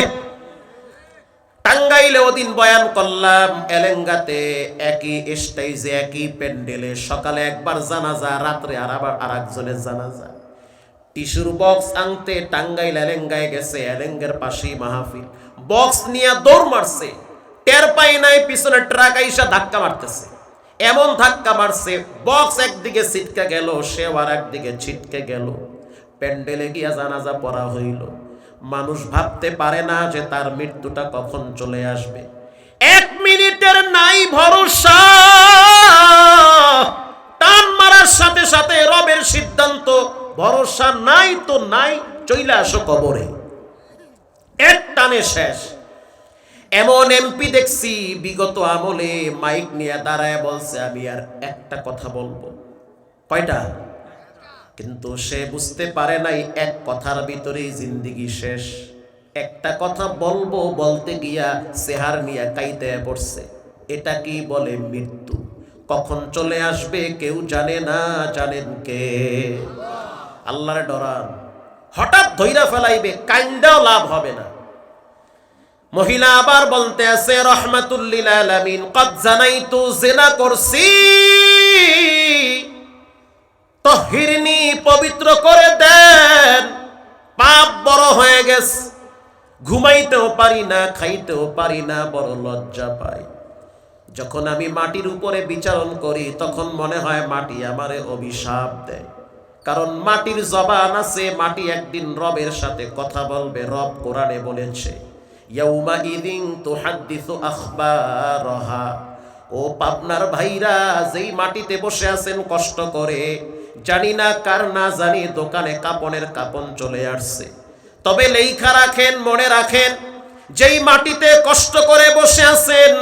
টাঙ্গাইলে ওদিন বয়ান করলাম, এলেঙ্গাতে একই স্টেজে একই প্যান্ডেলে সকালে একবার জানাজা, রাত্রে আর একজনের জানাজা। টিস্যুর বক্স আনতে টাঙ্গাইল এলেঙ্গায় গেছে, এলেঙ্গের পাশেই মাহফিল, বক্স নিয়ে দৌড় মারছে, টের পাই নাই পিছনে ট্রাক আইসা ধাক্কা মারতেছে। এমন ধাক্কা মারছে, বক্স একদিকে ছিটকে গেল, সেও আর একদিকে ছিটকে গেল। প্যান্ডেলে গিয়া জানাজা পড়া হইল। মানুষ ভাবতে পারে না যে তার মৃত্যুটা কখন চলে আসবে। 1 মিনিটের নাই ভরসা, টান মারার সাথে সাথে রবের সিদ্ধান্ত, ভরসা নাই তো নাই, চইলা আসো কবরে, এক টানে শেষ। এমন এমপি দেখছি বিগত আমলে মাইক নিয়ে দাঁড়ায় বলছে, আমি আর একটা কথা বলবো। কয়টা? কিন্তু সে বুঝতে পারে নাই এক কথার ভিতরেই জিন্দেগি শেষ। একটা কথা বলবো বলতে গিয়া সেহার নিয়ে কাইতে পড়ছে। এটা কি বলে মৃত্যু? কখন চলে আসবে কেউ জানে না, জানেন কে? আল্লাহর ডরান, হঠাৎ ধইরা ফেলাইবে, কাইন্দাও লাভ হবে না। মহিলা আবার বলতে আছে, রহমাতুল লিল আলামিন, কদ জানাইতু, জিনা করছি, তাহিরনি, পবিত্র করে দেন, পাপ বড় হয়ে গেছে, ঘুমাইতেও পারি না, খাইতেও পারি না, বড় লজ্জা পাই। যখন আমি মাটির উপরে বিচারণ করি তখন মনে হয় মাটি আমারে অভিশাপ দেয়, কারণ মাটির জবান আছে, মাটি একদিন রবের সাথে কথা বলবে। রব কোরআনে বলেছে, ইয়াউমা ইদিন তুহাদ্দিসু আখবারহা। ও পাবনার ভাইরা, যেই মাটিতে বসে আছেন কষ্ট করে, জানি না কার না জানি দোকানে কাপনের কাপন চলে আসছে, তবে লেখা রাখেন, মনে রাখেন, যেই মাটিতে কষ্ট করে বসে আছেন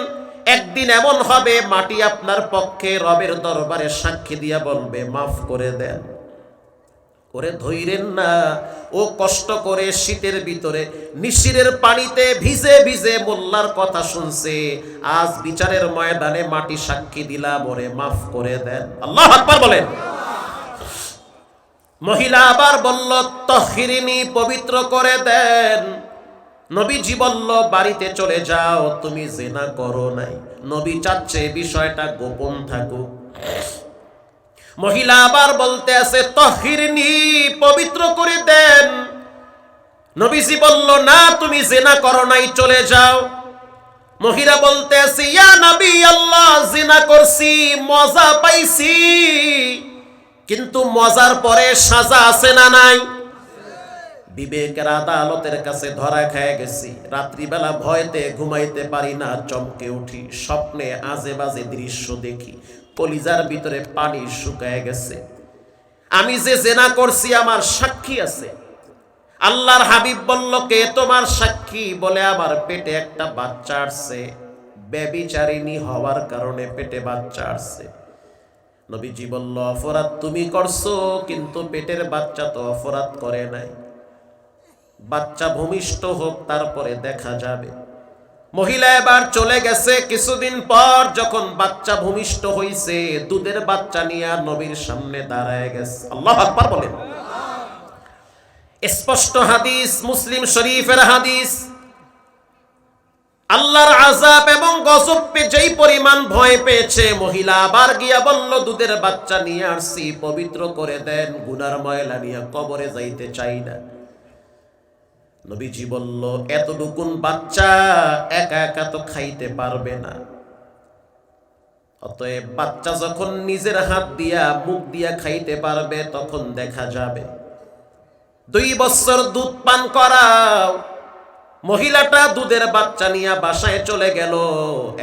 একদিন এমন হবে মাটি আপনার পক্ষে রবের দরবারে সাক্ষী দিয়া বলবে, মাফ করে দেন। করে ধইরেন না, ও কষ্ট করে শীতের ভিতরে নিশিরের পানিতে ভিজে ভিজে মোল্লার কথা শুনছে, আজ বিচারের ময়দানে মাটি সাক্ষী দিলাম, ওরে মাফ করে দেন। আল্লাহু আকবার বলেন। মহিলা আবার বলল, তহহিরিনী, পবিত্র করে দেন। নবীজি বলল, বাড়িতে চলে যাও, তুমি জিনা করো নাই। নবী চাচ্ছে বিষয়টা গোপন থাকুক। মহিলা আবার বলতে আছে, তহহিরিনী, পবিত্র করে দেন। নবীজি বলল, না, তুমি জিনা করো নাই, চলে যাও। মহিলা বলতে আছে, ইয়া নবী আল্লাহ, জিনা করছি, মজা পাইছি, কিন্তু মজার পরে সাজা আছে না নাই? বিবেকের আদালতের কাছে ধরা খেয়ে গেছি, রাত্রিবেলা ভয়তে ঘুমাইতে পারি না, চমকে উঠি, স্বপ্নে আজে বাজে দৃশ্য দেখি, কলিজার ভিতরে পানি শুকায় গেছে। আমি যে জেনা করছি আমার সাক্ষী আছে। আল্লাহর হাবিব বলল, কে তোমার সাক্ষী? বলে, আমার পেটে একটা বাচ্চা আসছে, ব্যভিচারিণী হওয়ার কারণে পেটে বাচ্চা আসছে। নবীজি বলল, অপরাধ তুমি করছো, কিন্তু পেটের বাচ্চা তো অপরাধ করে নাই। বাচ্চা ভূমিষ্ঠ হোক, তারপরে দেখা যাবে। মহিলা এবার চলে গেছে। কিছুদিন পর যখন বাচ্চা ভূমিষ্ঠ হইছে, দুধের বাচ্চা নিয়ে নবীর সামনে দাঁড়ায় গেছে। আল্লাহু আকবার বলেন। স্পষ্ট হাদিস, মুসলিম শরীফের হাদিস। আল্লাহর আযাব এবং গজব পেয়ে যেই পরিমাণ ভয় পেয়েছে, মহিলা আবার গিয়া বলল, দুধের বাচ্চা নিয়ে আসছি, পবিত্র করে দেন, গুনার ময়লা নিয়ে কবরে যাইতে চাই না। নবীজি বলল, এতটুকুন বাচ্চা একা একা তো খাইতে পারবে না, অতএব বাচ্চা যখন নিজের হাত দিয়া মুখ দিয়া খাইতে পারবে, তখন দেখা যাবে। 2 বছর দুধ পান করাও। মহিলাটা দুধের বাচ্চা নিয়ে বাসায় চলে গেল।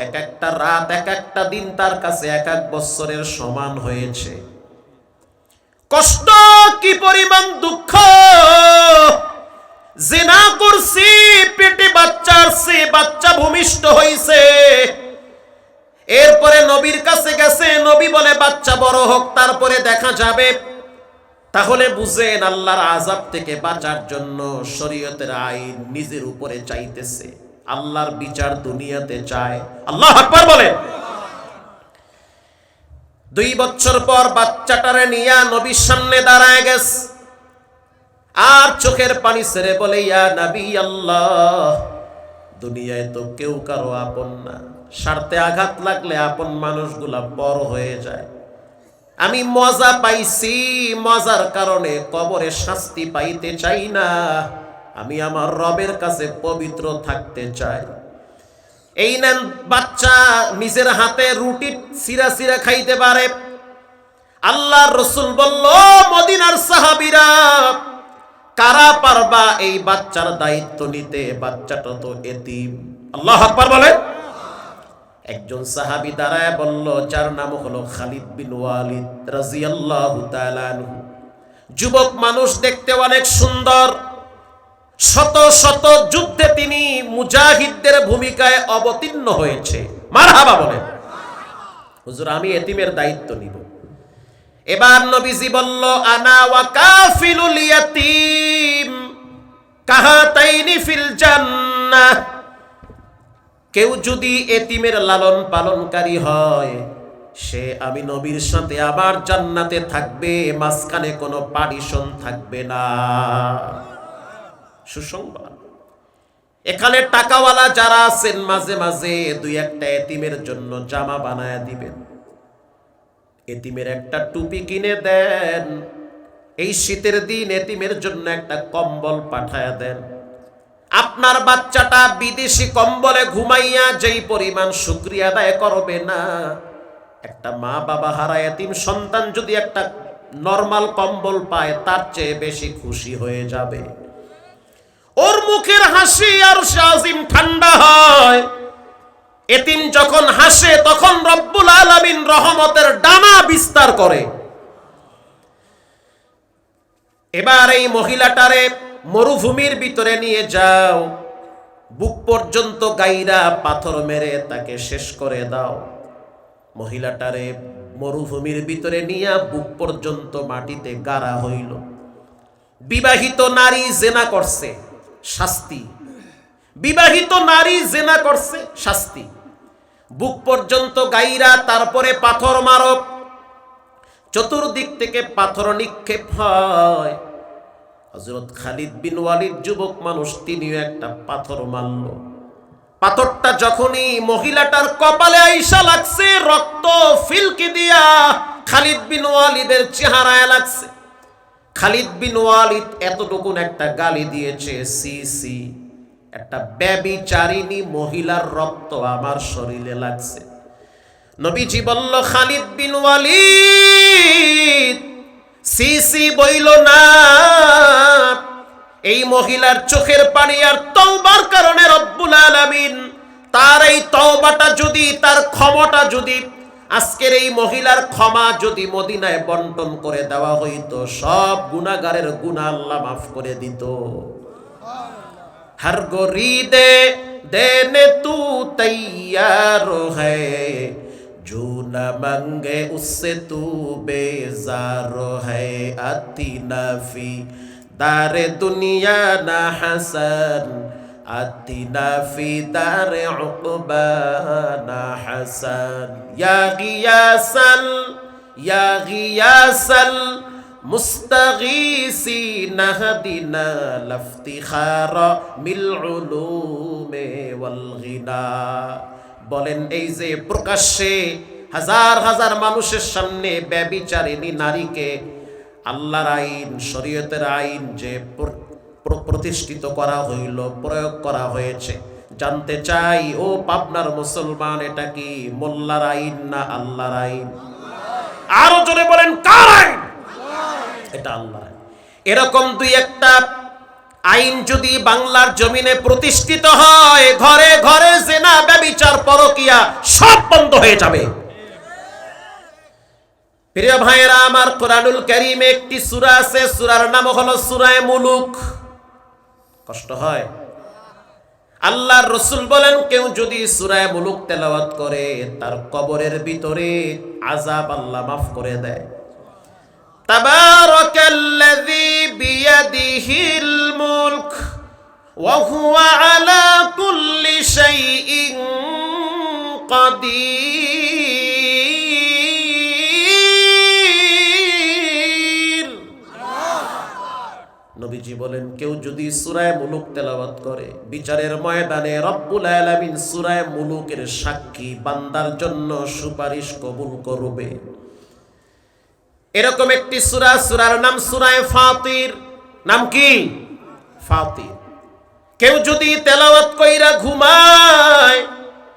এক একটা রাত, এক একটা দিন তার কাছে 1 বছরের সমান হয়েছে। কষ্ট কি পরিমাণ, দুঃখ! জিনা করছি, পেটে বাচ্চা আসছে, বাচ্চা ভূমিষ্ঠ হইছে। এরপরে নবীর কাছে গেছে, নবী বলে, বাচ্চা বড় হোক, তারপরে দেখা যাবে। তাহলে বুঝেন, আল্লাহর আযাব থেকে বাঁচার জন্য শরীয়তের আইন নিজের উপরে চাইতেছে, আল্লাহর বিচার দুনিয়াতে চায়। আল্লাহু আকবার বলেন। 2 বছর পর বাচ্চাটারে নিয়ে নবীর সামনে দাঁড়ায় গেছে, আর চোখের পানি ছেড়ে বলে, ইয়া নবী আল্লাহ, দুনিয়ায় তো কেউ কারো আপন না, স্বার্থে আঘাত লাগলে আপন মানুষগুলা বড় হয়ে যায়। আমি মজা পাইছি, মজার কারণে কবরে শাস্তি পাইতে চাই না, আমি আমার রবের কাছে পবিত্র থাকতে চাই। এই নেন বাচ্চা, নিজের হাতে রুটি সিরা সিরা খাইতে পারে। আল্লাহর রাসূল বলল, মদিনার সাহাবীরা, কারা পারবা এই বাচ্চার দায়িত্ব নিতে? বাচ্চাটা তো এতিম। আল্লাহু আকবার বলেন। একজন সাহাবী দাঁড়ায় বলল, যার নাম হলো খালিদ বিন ওয়ালিদ রাদিয়াল্লাহু তাআলা আনহু। যুবক মানুষ, দেখতে অনেক সুন্দর, শত শত যুদ্ধে তিনি মুজাহিদদের ভূমিকায় অবতীর্ণ হয়েছে। মারহাবা বলেন। হুজুর, আমি এতিমের দায়িত্ব নিব। এবার নবীজি বলল, আনা ওয়া কাফিলুল ইয়াতীম কাহাতাইনি ফিল জান্নাহ। কেউ যদি এতিমের লালন পালনকারী হয়, সে আমি নবীর সাথে আবার জান্নাতে থাকবে, মাঝখানে কোনো পার্টিশন থাকবে না। সুসংবাদ। এখানে টাকাওয়ালা যারা আছেন, মাঝে মাঝে 2-1টা এতিমের জন্য জামা বানায় দিবেন, এতিমের একটা টুপি কিনে দেন, এই শীতের দিন এতিমের জন্য একটা কম্বল পাঠায় দেন। আপনার বাচ্চাটা বিদেশি কম্বলে ঘুমাইয়া যেই পরিমাণ শুকরিয়া আদায় করবে না, একটা মা বাবা হারা এতিম সন্তান যদি একটা নরমাল কম্বল পায়, তার চেয়ে বেশি খুশি হয়ে যাবে। ওর মুখের হাসি আর শাজিম ঠান্ডা হয়। এতিম যখন হাসে, তখন রব্বুল আলামিন রহমতের ডানা বিস্তার করে। এবার এই মহিলাটারে মরুভূমির ভিতরে নিয়ে যাও, বুক পর্যন্ত গাইরা পাথর মেরে তাকে শেষ করে দাও। মহিলাটারে মরুভূমির ভিতরে নিয়ে বুক পর্যন্ত মাটিতে গাড়া হইল। বিবাহিত নারী জেনা করছে, শাস্তি। বিবাহিত নারী জেনা করছে, শাস্তি। বুক পর্যন্ত গাইরা তারপরে পাথর মারো। চতুর্দিক থেকে পাথর নিক্ষেপ হয়। হযরত খালিদ বিন ওয়ালিদ যুবক মানুষ, তিনিও একটা পাথর মারল। পাথরটা যখনই মহিলাটার কপালে আইসা লাগছে, রক্ত ফিলকি দিয়া খালিদ বিন ওয়ালিদের চেহারায় লাগছে। খালিদ বিন ওয়ালিদ এতটুকুন একটা গালি দিয়েছে, সি সি, একটা ব্যভিচারিণী মহিলার রক্ত আমার শরীরে লাগছে। নবীজি বলল, খালিদ বিন ওয়ালিদ সি সি বইল না, এই মহিলার চোখের পানি আর তওবার কারণে রব্বুল আলামিন তার এই তওবাটা যদি, তার ক্ষমাটা যদি, আজকের এই মহিলার ক্ষমা যদি মদিনায় বন্টন করে দেওয়া হইতো, সব গুনাহগারের গুনাহ আল্লাহ মাফ করে দিত। हर गोरीदे देने तू तैयार है, जो न मंगे उससे तू बेजार है। आती नफी दारे दुनिया ना हसन, आती नफी दारे उक़बा ना हसन। या गियासल मुस्तगीसीन हदीना लफ्तिखारा मिल उलूमे वल गिना। বলেন, এই যে প্রকাশ্যে হাজার হাজার মানুষের সামনে ব্যভিচারিণী নারীকে আল্লাহর আইন, শরীয়তের আইন যে প্রতিষ্ঠিত করা হইল, প্রয়োগ করা হয়েছে, জানতে চাই ও পাবনার মুসলমান, এটা কি মোল্লার আইন না আল্লাহর আইন? আরো জোরে বলেন, কার আইন? এটা আল্লাহর আইন। এরকম দুই একটা আইন যদি বাংলার জমিনে প্রতিষ্ঠিত হয়, ঘরে ঘরে জিনা, ব্যভিচার, পরকিয়া সব বন্ধ হয়ে যাবে। প্রিয় ভাইয়েরা আমার, কোরআনুল কারীমে একটি সূরা আছে, সূরার নাম হলো সূরা মুলুক। কষ্ট হয়? আল্লাহর রাসূল বলেন, কেউ যদি সূরা মুলুক তেলাওয়াত করে, তার কবরের ভিতরে আযাব আল্লাহ মাফ করে দেয়। তাবারাকাল্লাযী বিয়াদিহিল মুলক ওয়া হুয়া আলা কুল্লি শাইইন কাদির। নবীজি বলেন, কেউ যদি সূরা মুলুক তেলাওয়াত করে, বিচারের ময়দানে রব্বুল আলামিন সূরা মুলুকের সাক্ষী বান্দার জন্য সুপারিশ কবুল করবে। এরকম একটি সূরা, সূরার নাম সূরা ফাতির। নাম কি? ফাতির। কেউ যদি তেলাওয়াত কইরা ঘুমায়,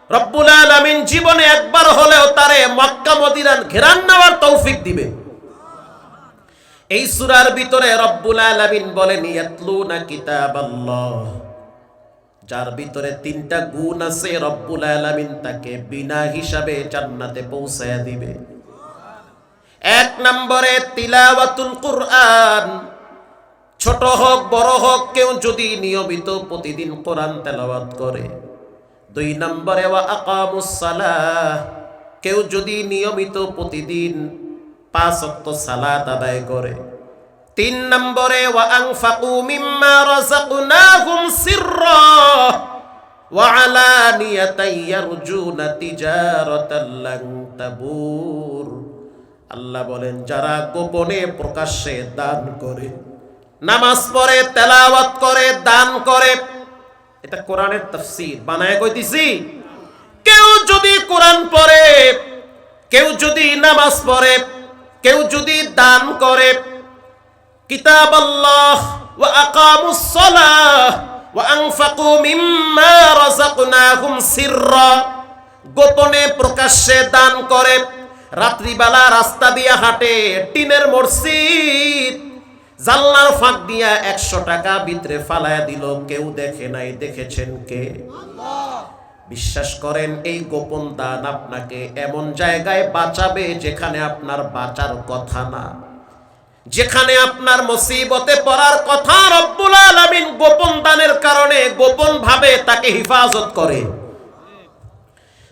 রব্বুল আলামিন জীবনে একবার হলেও তারে মক্কা মদিনার ঘেরান নেওয়ার তৌফিক দিবে। এই সূরার ভিতরে রব্বুল আলামিন বলেন, ইয়াতলুনা কিতাবাল্লাহ, যার ভিতরে তিনটা গুণ আছে, রব্বুল আলামিন তাকে বিনা হিসাবে জান্নাতে পৌঁছায়া দিবে। এক নম্বরে তিলাওয়াতুল কুরআন, ছোট হোক বড় হোক, কেউ যদি নিয়মিত প্রতিদিন কোরআন তেলাওয়াত করে। দুই নম্বরে ওয়া আকামুস সালাহ, কেউ যদি নিয়মিত প্রতিদিন 5 ওয়াক্ত সালাত আদায় করে। তিন নম্বরে ওয়া আনফাকু মিম্মা রাযাকনাহুম সিররা ওয়া আলানিয়াতান ইয়ারজুনা তিজারাতান লান তাবুর। আল্লাহ বলেন, যারা গোপনে প্রকাশ্যে দান করে, নামাজ পড়ে, তেলাওয়াত করে, দান করে, এটা কোরআনের তাফসীর বানায় কইতেছি। কেউ যদি কোরআন পড়ে, কেউ যদি নামাজ পড়ে, কেউ যদি দান করে, কিতাবাল্লাহ ওয়া আকামুস সালাহ ওয়া আনফাকু মিম্মা রাযাকনাহুম সিররা, গোপনে প্রকাশ্যে দান করে, রাত্রিবেলা রাস্তা দিয়ে হাঁটে, টিনের মসজিদ, জানলার ফাঁক দিয়া 100 টাকা ভিতরে ফালায়া দিল, কেউ দেখে নাই, দেখেছেন কে? আল্লাহ। বিশ্বাস করেন, এই গোপন দান আপনাকে এমন জায়গায় বাঁচাবে যেখানে আপনার বাঁচার কথা না। যেখানে আপনার মুসিবতে পড়ার কথা, রব্বুল আলামিন গোপন দানের কারণে গোপন ভাবে তাকে হেফাজত করে।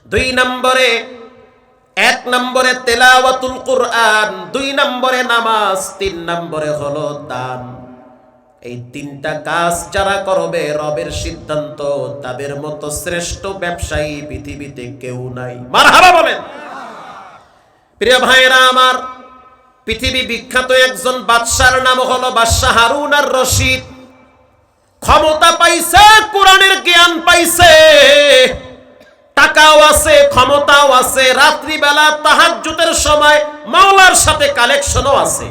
2 নম্বরে, 1 নম্বরে তেলাওয়াতুল কুরআন, 2 নম্বরে নামাজ, 3 নম্বরে হলো দান। এই 3টা কাজ যারা করবে, রবের সিদ্ধান্ত, তাদের মতো শ্রেষ্ঠ ব্যবসায়ী পৃথিবীতে কেউ নাই। মারহাবা বলেন। প্রিয় ভাইরা আমার, পৃথিবী বিখ্যাত একজন বাদশার নাম হলো বাদশাহ হারুন আর রশিদ। ক্ষমতা পাইছে, কোরআনের জ্ঞান পাইছে, টাকাও আছে, ক্ষমতাও আছে, রাত্রিবেলা তাহাজ্জুদের সময় মাওলার সাথে কালেকশনও আছে।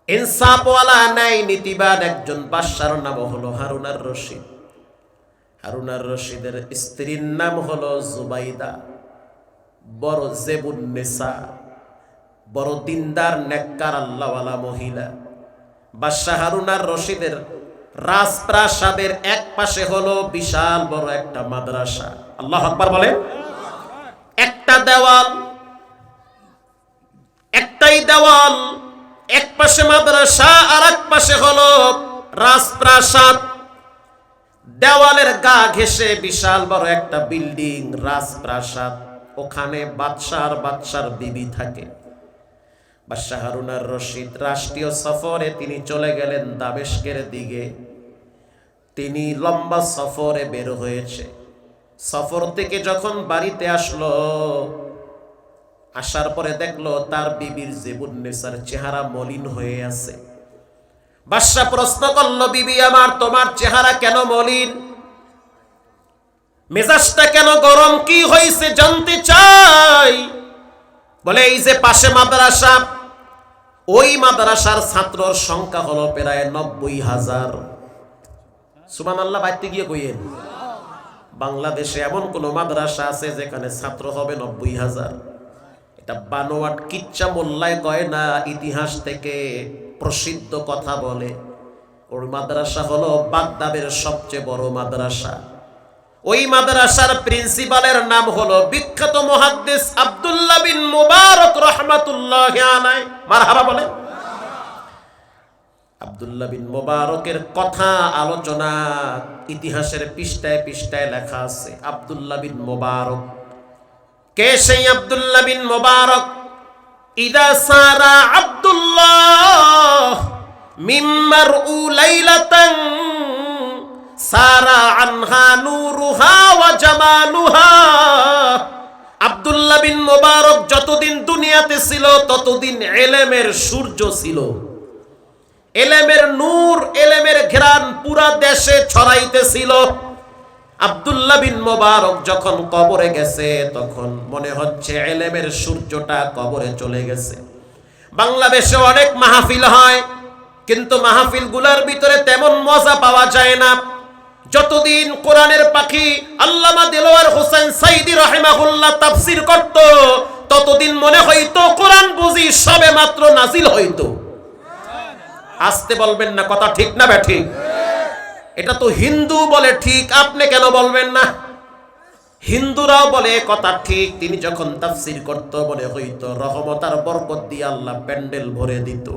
ইনসাফওয়ালা নাই নীতিবান একজন বাদশার নাম হলো হারুন আর রশিদ। হারুন আর রশিদের স্ত্রীর নাম হলো জুবাইদা, বড় জেবুন্নেসা, বড় দিনদার নেককার আল্লাহওয়ালা মহিলা। বাদশাহ হারুন আর রশিদের রাজপ্রাসাদের এক পাশে হলো বিশাল বড় একটা মাদ্রাসা। আল্লাহু আকবার বলেন। একটা দেওয়াল, একটাই দেওয়াল, এক পাশে মাদ্রাসা আর এক পাশে হলো রাজপ্রাসাদ। দেওয়ালের গা ঘেঁষে বিশাল বড় একটা বিল্ডিং, রাজপ্রাসাদ। ওখানে বাদশার বিবি থাকে। বাদশাহ হারুন আর রশিদ রাষ্ট্রীয় সফরে তিনি চলে গেলেন দামেস্কের দিকে। তিনি লম্বা সফরে বের হয়েছে। সফর থেকে যখন বাড়িতে আসলো, আসার পরে দেখলো তার বিবির জেবুন্নেসার চেহারা মলিন হয়ে আছে। বাদশাহ প্রশ্ন করলো, বিবি আমার, তোমার চেহারা কেন মলিন? মেজাজটা কেন গরম? কি হয়েছে জানতে চাই। বলে, এই যে পাশে মাদ্রাসা, ওই মাদ্রাসার ছাত্রর সংখ্যা হলো প্রায় 90,000। সুবহানাল্লাহ, বাইতে গিয়ে কইেন। বাংলাদেশে এমন কোন মাদ্রাসা আছে যেখানে ছাত্র হবে 90,000? এটা বানোয়াট কিচ্ছা মোল্লায় কয় না, ইতিহাস থেকে প্রসিদ্ধ কথা বলে। ওই মাদ্রাসা হলো বাগদাদের সবচেয়ে বড় মাদ্রাসা। ওই মাদ্রাসার প্রিন্সিপালের নাম হলো বিখ্যাত মুহাদ্দিস আব্দুল্লাহ বিন মুবারক রাহমাতুল্লাহি আলাইহি। মারহাবা বলেন। আব্দুল্লাহ বিন মুবারকের কথা আলোচনা ইতিহাসের পৃষ্ঠায় পৃষ্ঠায় লেখা আছে। আব্দুল্লাহ বিন মুবারক কে? সেই আব্দুল্লাহ বিন মুবারক, ইদা সারা আব্দুল্লাহ মিম্মার উ লাইলাতান সারা আনহা নূরুহা ওয়া জামালুহা। আব্দুল্লাহ বিন মুবারক যতদিন দুনিয়াতে ছিল ততদিন ইলমের সূর্য ছিল। ইলমের নূর, ইলমের ঘ্রাণ পুরা দেশে ছড়াইতেছিল। আব্দুল্লাহ বিন মুবারক যখন কবরে গেছে, তখন মনে হচ্ছে ইলমের সূর্যটা কবরে চলে গেছে। বাংলাদেশে অনেক মাহফিল হয়, কিন্তু মাহফিলগুলোর ভিতরে তেমন মজা পাওয়া যায় না। যতদিন কোরআনের পাখি আল্লামা দেলোয়ার হোসেন সাইদি রাহিমাহুল্লাহ তাফসীর করত, ততদিন মনে হইতো কোরআন বুঝি সবে মাত্র নাজিল হইতো। আসতে বলবেন না, কথা ঠিক না ব্যাঠিক? এটা তো হিন্দু বলে ঠিক, আপনি কেন বলবেন না? হিন্দুরাও বলে কথা ঠিক। তিনি যখন তাফসীর করত, মনে হইতো রহমত আর বরকত দিয়ে আল্লাহ প্যান্ডেল ভরে দিত।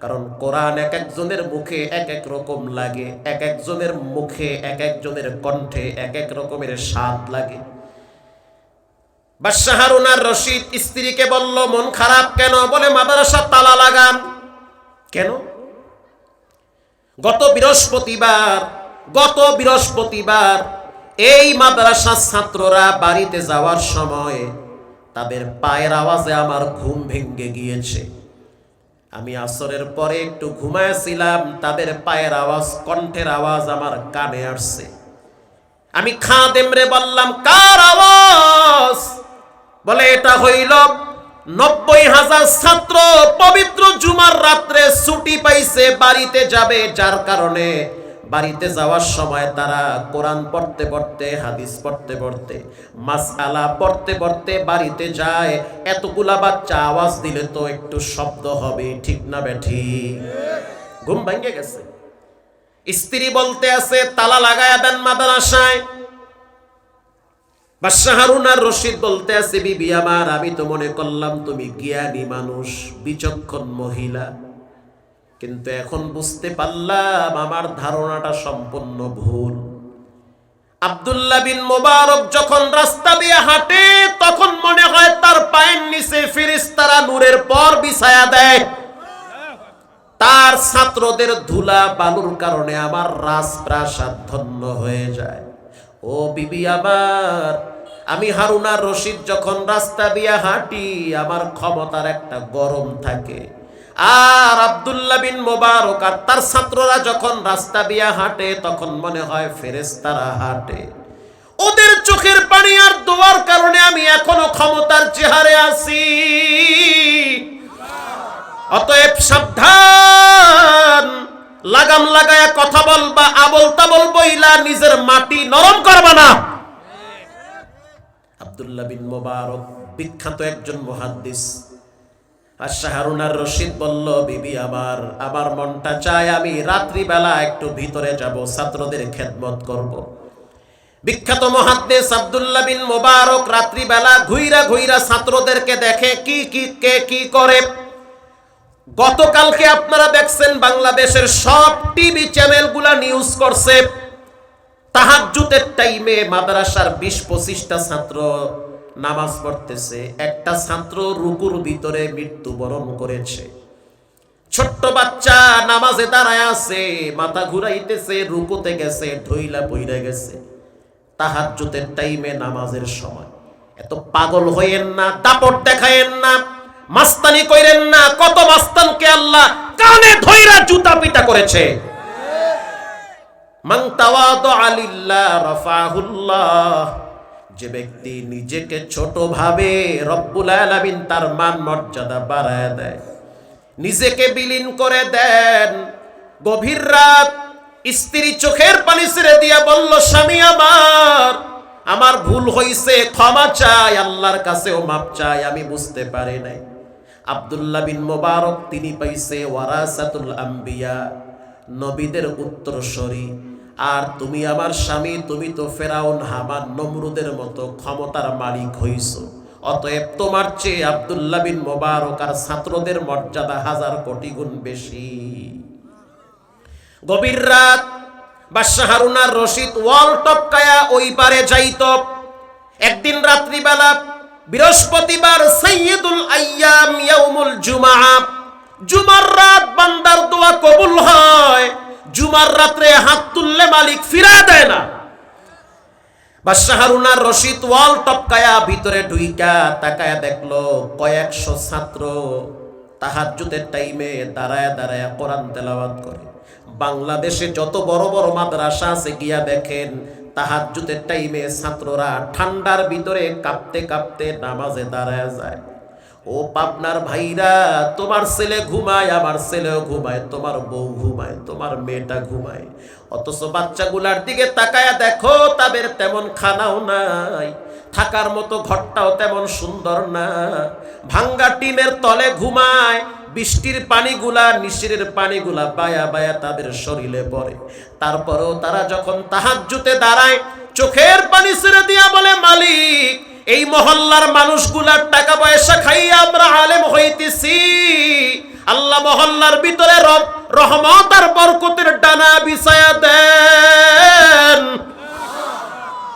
কারণ কোরআন এক একজনের মুখে এক এক রকম লাগে, এক একজনের মুখে এক একজনের কণ্ঠে এক এক রকমের স্বাদ লাগে। বাদশাহ হারুন আর রশিদ স্ত্রীকে বলল, মন খারাপ কেন? বলে, মাদ্রাসা তালা লাগান। কেন? গত বৃহস্পতিবার এই মাদ্রাসার ছাত্ররা বাড়িতে যাওয়ার সময় তাদের পায়ের আওয়াজে আমার ঘুম ভেঙে গিয়েছে। আমি আসরের পরে একটু ঘুমাইছিলাম, তাদের পায়ের আওয়াজ, কণ্ঠের আওয়াজ আমার কানে আসছে। আমি খাদেমরে বললাম, কার আওয়াজ? বলে, এটা হইল 90,000 ছাত্র পবিত্র জুমার রাত্রে ছুটি পাইছে, বাড়িতে যাবে, যার কারণে বাড়িতে যাওয়ার সময় তারা কোরআন পড়তে পড়তে, হাদিস পড়তে পড়তে, মাসআলা পড়তে পড়তে বাড়িতে যায়। এতগুলা বাচ্চা আওয়াজ দিলে তো একটু শব্দ হবে, ঠিক না বেঠি? ঘুম ভেঙে গেছে। স্ত্রী বলতে আছে, তালা লাগায়া দেন মাদ্রাসায়। বাদশাহ হারুন আর রশিদ বলতে আছে, বিবি আমার, আমি তো মনে করলাম তুমি জ্ঞানী মানুষ, বিচক্ষণ মহিলা, কিন্তু এখন বুঝতে পারলাম আমার ধারণাটা সম্পূর্ণ ভুল। আব্দুল্লাহ বিন মুবারক যখন রাস্তা দিয়ে হাঁটে তখন মনে হয় তার পায়ের নিচে ফেরেশতারা নূরের পর বিছায়া দেয়। তার ছাত্রদের ধুলা বালুর কারণে আমার রাজপ্রাসাদ ধন্য হয়ে যায়। ও বিবি আমার, আমি হারুন আর রশিদ যখন রাস্তা দিয়ে হাঁটি আমার ক্ষমতার একটা গরম থাকে, আর আব্দুল্লাহ বিন মুবারক আর তার ছাত্ররা যখন রাস্তা দিয়ে হাঁটে তখন মনে হয় ফেরেশতারা হাঁটে। ওদের চোখের পানি আর দোয়ার কারণে আমি এখনো ক্ষমতার চেহারে আছি। অতএব সাবধান, লাগাম লাগায়া কথা বলবা, আবল তাবল বইলা নিজের মাটি নরম করবা না। আব্দুল্লাহ বিন মুবারক বিখ্যাত একজন মুহাদ্দিস। আর হারুন আর রশিদ বলল, বিবি আমার, আমার মনটা চায় আমি রাত্রিবেলা একটু ভিতরে যাব, ছাত্রদের খেদমত করব। বিখ্যাত মুহাদ্দিস আব্দুল্লাহ বিন মুবারক রাত্রিবেলা ঘুইরা ঘুইরা ছাত্রদেরকে দেখে কে কি করে। গতকালকে আপনারা দেখছেন বাংলাদেশের সব টিভি চ্যানেলগুলা নিউজ করছে, তাহাজ্জুদের টাইমে মাদ্রাসার 20-25টা ছাত্র নামাজ পড়তেছে, একটা ছাত্র রুকুর ভিতরে মৃত্যুবরণ করেছে। ছোট্ট বাচ্চা নামাজে দাঁড়ায় আছে, মাথা ঘুরাইতেছে, রুকুতে গেছে, ঢইলা পইরা গেছে। তাহাজ্জুদের টাইমে নামাজের সময়। এত পাগল হইয়েন না, দাপট দেখায়েন না, মাস্তানি কইরেন না। কত মাস্তানকে আল্লাহ কানে ধইরা জুতা পিটা করেছে। মান তাওয়াদা লিল্লাহ রাফাহুল্লাহ, যে ব্যক্তি নিজেকে ছোট ভাবে রব্বুল আলামিন তার মান মর্যাদা বাড়ায় দেয়। নিজেকে বিলীন করে দেন। গভীর রাত স্ত্রী চোখের পানি ছেড়ে দিয়া বলল, স্বামী আমার ভুল হইছে, ক্ষমা চাই, আল্লাহর কাছেও মাপ চাই, আমি বুঝতে পারি নাই। আব্দুল্লাহ বিন মুবারক তিনি পাইছে ওয়ারাসাতুল আম্বিয়া, নবীদের উত্তরসূরি। আর তুমি আমার স্বামী, তুমি তো ফেরাউন, হামান, নমরুদের মতো ক্ষমতার মালিক হইছো। অতএব তোমার চেয়ে আব্দুল্লাহ বিন মুবারক আর ছাত্রদের মর্যাদা 1000 কোটি গুণ বেশি। গভীর রাত বাদশাহ হারুন আর রশিদ ওয়াল টপকায়া ওই পারে যাইত। একদিন রাত্রিবেলা, বৃহস্পতিবার, সাইয়্যিদুল আইয়াম, ইয়াউমুল জুমআ, জুমার রাত বান্দার দোয়া কবুল হয়। জুমার রাত্রে হাত তুললে মালিক ফিরা দেয় না। বাদশাহ হারুন আর রশিদ ওয়াল টপকায়া ভিতরে ঢুইকা তাকায়া দেখলো কয়েকশো ছাত্র তাহাজ্জুদের টাইমে দাঁড়ায় দাঁড়ায় কোরআন তেলাওয়াত করে। বাংলাদেশে যত বড় বড় মাদ্রাসা আছে গিয়া দেখেন, তাহাজ্জুদের টাইমে ছাত্ররা ঠান্ডার ভিতরে কাঁপতে কাঁপতে নামাজে দাঁড়ায় যায়। ও পাবনার ভাইরা, তোমার ছেলে ঘুমায়, আমার ছেলেও ঘুমায়, তোমার বউ ঘুমায়, তোমার মেয়েটা ঘুমায়, অথচ বাচ্চাগুলার দিকে তাকায়া দেখো তাদের তেমন খানাও নাই, থাকার মতো ঘরটাও তেমন সুন্দর না, ভাঙ্গা টিনের তলে ঘুমায়, বৃষ্টির পানিগুলা, নিশিরের পানিগুলা বায়া বায়া তাদের শরীরে পড়ে। তারপরেও তারা যখন তাহাজ্জুদে দাঁড়ায় চোখের পানি ছেড়ে দিয়া বলে, মালিক, এই মহল্লার মানুষগুলার টাকা পয়সা খাইয়া আমরা আলেম হইতেছি, আল্লাহ মহল্লার ভিতরে রহমত আর বরকতের ডানা বিছায়া দেন।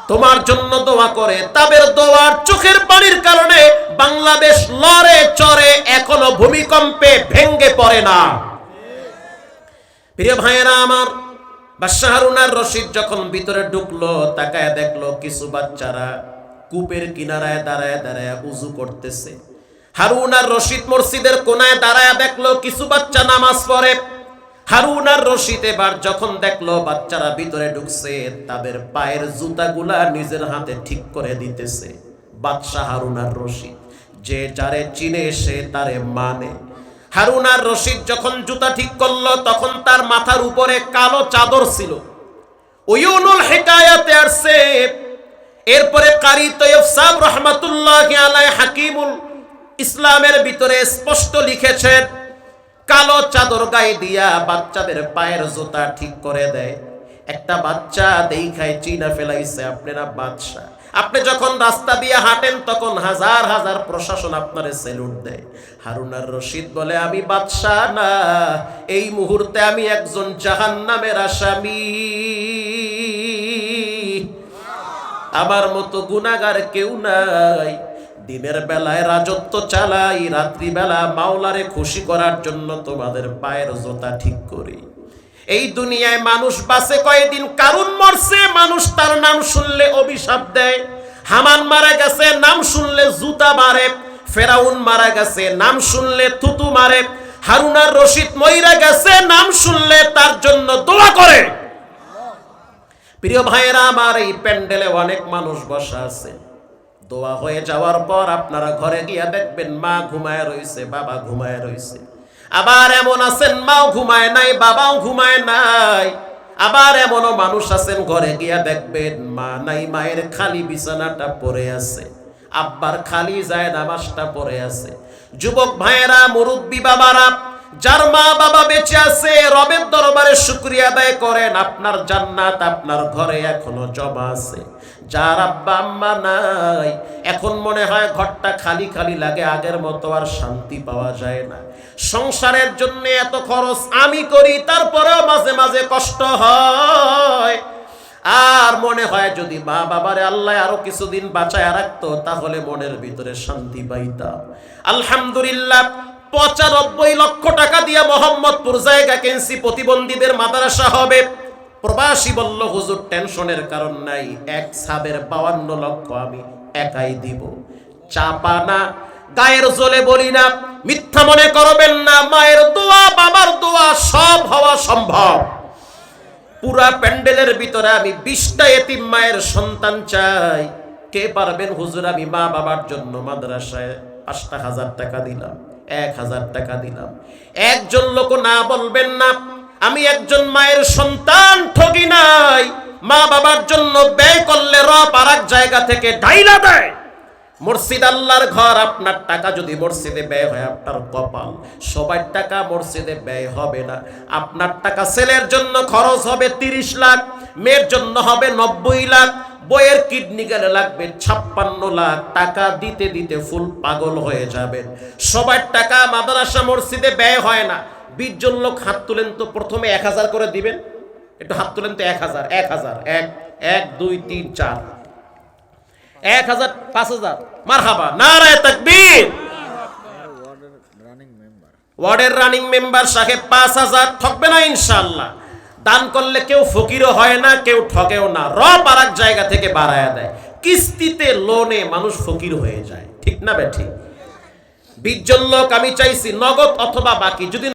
তোমার জন্য দোয়া করে, তাদের দোয়ার চোখের পানির কারণে বাংলাদেশ লড়ে চড়ে এখনো ভূমিকম্পে ভেঙ্গে পড়ে না। প্রিয় ভাইয়েরা আমার, বাদশাহ হারুন আর রশিদ যখন ভিতরে ঢুকলো, তাকায় দেখলো কিছু বাচ্চারা কূপের কিনারায় দাঁড়ায় দাঁড়ায় উজু করতেছে। হারুন আর রশিদ মসজিদের কোনায় দাঁড়ায় দেখলো কিছু বাচ্চা নামাজ পড়ে। হারুন আর রশিদ এবার যখন দেখলো বাচ্চারা ভিতরে ঢুকছে, তাদের পায়ের জুতাগুলা নিজের হাতে ঠিক করে দিতেছে। বাদশাহ হারুন আর রশিদ, যে যারে চিনে সে তারে মানে। হারুন আর রশিদ যখন জুতা ঠিক করলো, তখন তার মাথার উপরে কালো চাদর ছিল। উয়ুনুল হিকায়াতে আসছে। এরপরে কারি তৈয়ব সাহেব রহমাতুল্লাহি আলাইহি হাকিমুল ইসলামের ভিতরে স্পষ্ট লিখেছেন, কালো চাদর গায়ে দিয়া বাচ্চাদের পায়ের জুতা ঠিক করে দেয়। একটা বাচ্চা দেখায় চিনা ফেলাইছে আপনারা বাদশা, আপনি যখন রাস্তা দিয়ে হাঁটেন তখন হাজার হাজার প্রশাসন আপনারে স্যালুট দেয়। হারুনার রশিদ বলে আমি বাদশাহ না, এই মুহূর্তে আমি একজন জাহান্নামের আসামি। আমার মতো গুনাহগার কেউ নাই। দিনের বেলায় রাজত্ব চালাই, রাত্রিবেলা মাওলারে খুশি করার জন্য তোমাদের পায়ের জোতা ঠিক করি। এই দুনিয়ায় মানুষ বাঁচে কয়দিন? কারুন মরছে, মানুষ তার নাম শুনলে অভিশাপ দেয়। হামান মারা গেছে, নাম শুনলে জুতা মারে। ফেরাউন মারা গেছে, নাম শুনলে থুতু মারে। হারুনার রশিদ মইরা গেছে, নাম শুনলে তার জন্য দোয়া করে। প্রিয় ভাইয়েরা আমার, এই প্যান্ডেলে অনেক মানুষ বসা আছে। দোয়া হয়ে যাওয়ার পর আপনারা ঘরে গিয়া দেখবেন মা ঘুমায় রইছে, বাবা ঘুমায় রইছে। আবার এমন আছেন মাও ঘুমায় নাই, বাবাও ঘুমায় নাই। আবার এমনও মানুষ আছেন ঘরে গিয়া দেখবেন মা নাই, মায়ের খালি বিছানাটা পড়ে আছে, আব্বার খালি যায় নামাজটা পড়ে আছে। যুবক ভাইয়েরা, মুরব্বী বাবারা, যার মা বাবা বেঁচে আছে রবের দরবারে শুকরিয়া আদায় করেন, আপনার জান্নাত আপনার ঘরে এখনো জমা আছে। যার আব্বা আম্মা নাই, এখন মনে হয় ঘরটা খালি খালি লাগে, আগের মতো আর শান্তি পাওয়া যায় না। সংসারের জন্য এত খরচ আমি করি, তারপরেও মাঝে মাঝে কষ্ট হয়। আর মনে হয় যদি মা বাবারে আল্লাহ আরো কিছুদিন বাঁচায় রাখতো তাহলে মনের ভিতরে শান্তি পাইতাম। আলহামদুলিল্লাহ, 95 লক্ষ টাকা দিয়ে মোহাম্মদপুর জায়গা কিনছি, প্রতিবন্ধীদের মাদ্রাসা হবে। প্রবাসী বলল হুজুর টেনশনের কারণ নাই, এক সাবের 52 লক্ষ আমি একাই দিব। চাপা না, গায়ের জোলে বলি না, মিথ্যা মনে করবেন না। মায়ের দোয়া, বাবার দোয়া সব হওয়া সম্ভব। পুরা প্যান্ডেলের ভিতরে আমি 20টা এতিম মায়ের সন্তান চাই। কে পারবেন? হুজুর আমি মা বাবার জন্য মাদ্রাসায় 5,000 টাকা দিলাম, 1,000 টাকা দিলাম। একজন লোক না বলবেন না। আমি একজন মায়ের সন্তান, ঠগি নাই। মা বাবার জন্য ব্যয় করলে রব আর এক জায়গা থেকে ঢাইলা দেয়। মসজিদ আল্লাহর ঘর, আপনার টাকা যদি মসজিদে ব্যয় হয় আপনার কপাল। সবার টাকা মসজিদে ব্যয় হবে না। আপনার টাকা ছেলের জন্য খরচ হবে 30 লাখ, মেয়ের জন্য হবে 90 লাখ, বইয়ের কিডনি গেলে লাগবে 56 লাখ। টাকা দিতে দিতে ফুল পাগল হয়ে যাবেন। সবার টাকা মাদ্রাসা মসজিদে ব্যয় হয় না। 20 জন লোক হাত তুলেন তো, প্রথমে 1000 করে দিবেন। একটু হাত তুলেন তো, 1000 1000 1 2 3 4 1000 5000 মারহাবা, নারায়ে তাকবীর। ওয়ার্ডের রানিং মেম্বার সাহেব 5000 ঠকবে না ইনশাআল্লাহ। দান করলে কেউ ফকিরও হয় না, কেউ ঠকেও না। রব আর এক জায়গা থেকে বাড়ায়া দেয়। কিস্তিতে লোনে মানুষ ফকির হয়ে যায়, ঠিক না বে ঠিক? 20 জন লোক আমি চাইছি নগদ অথবা বাকি, যদি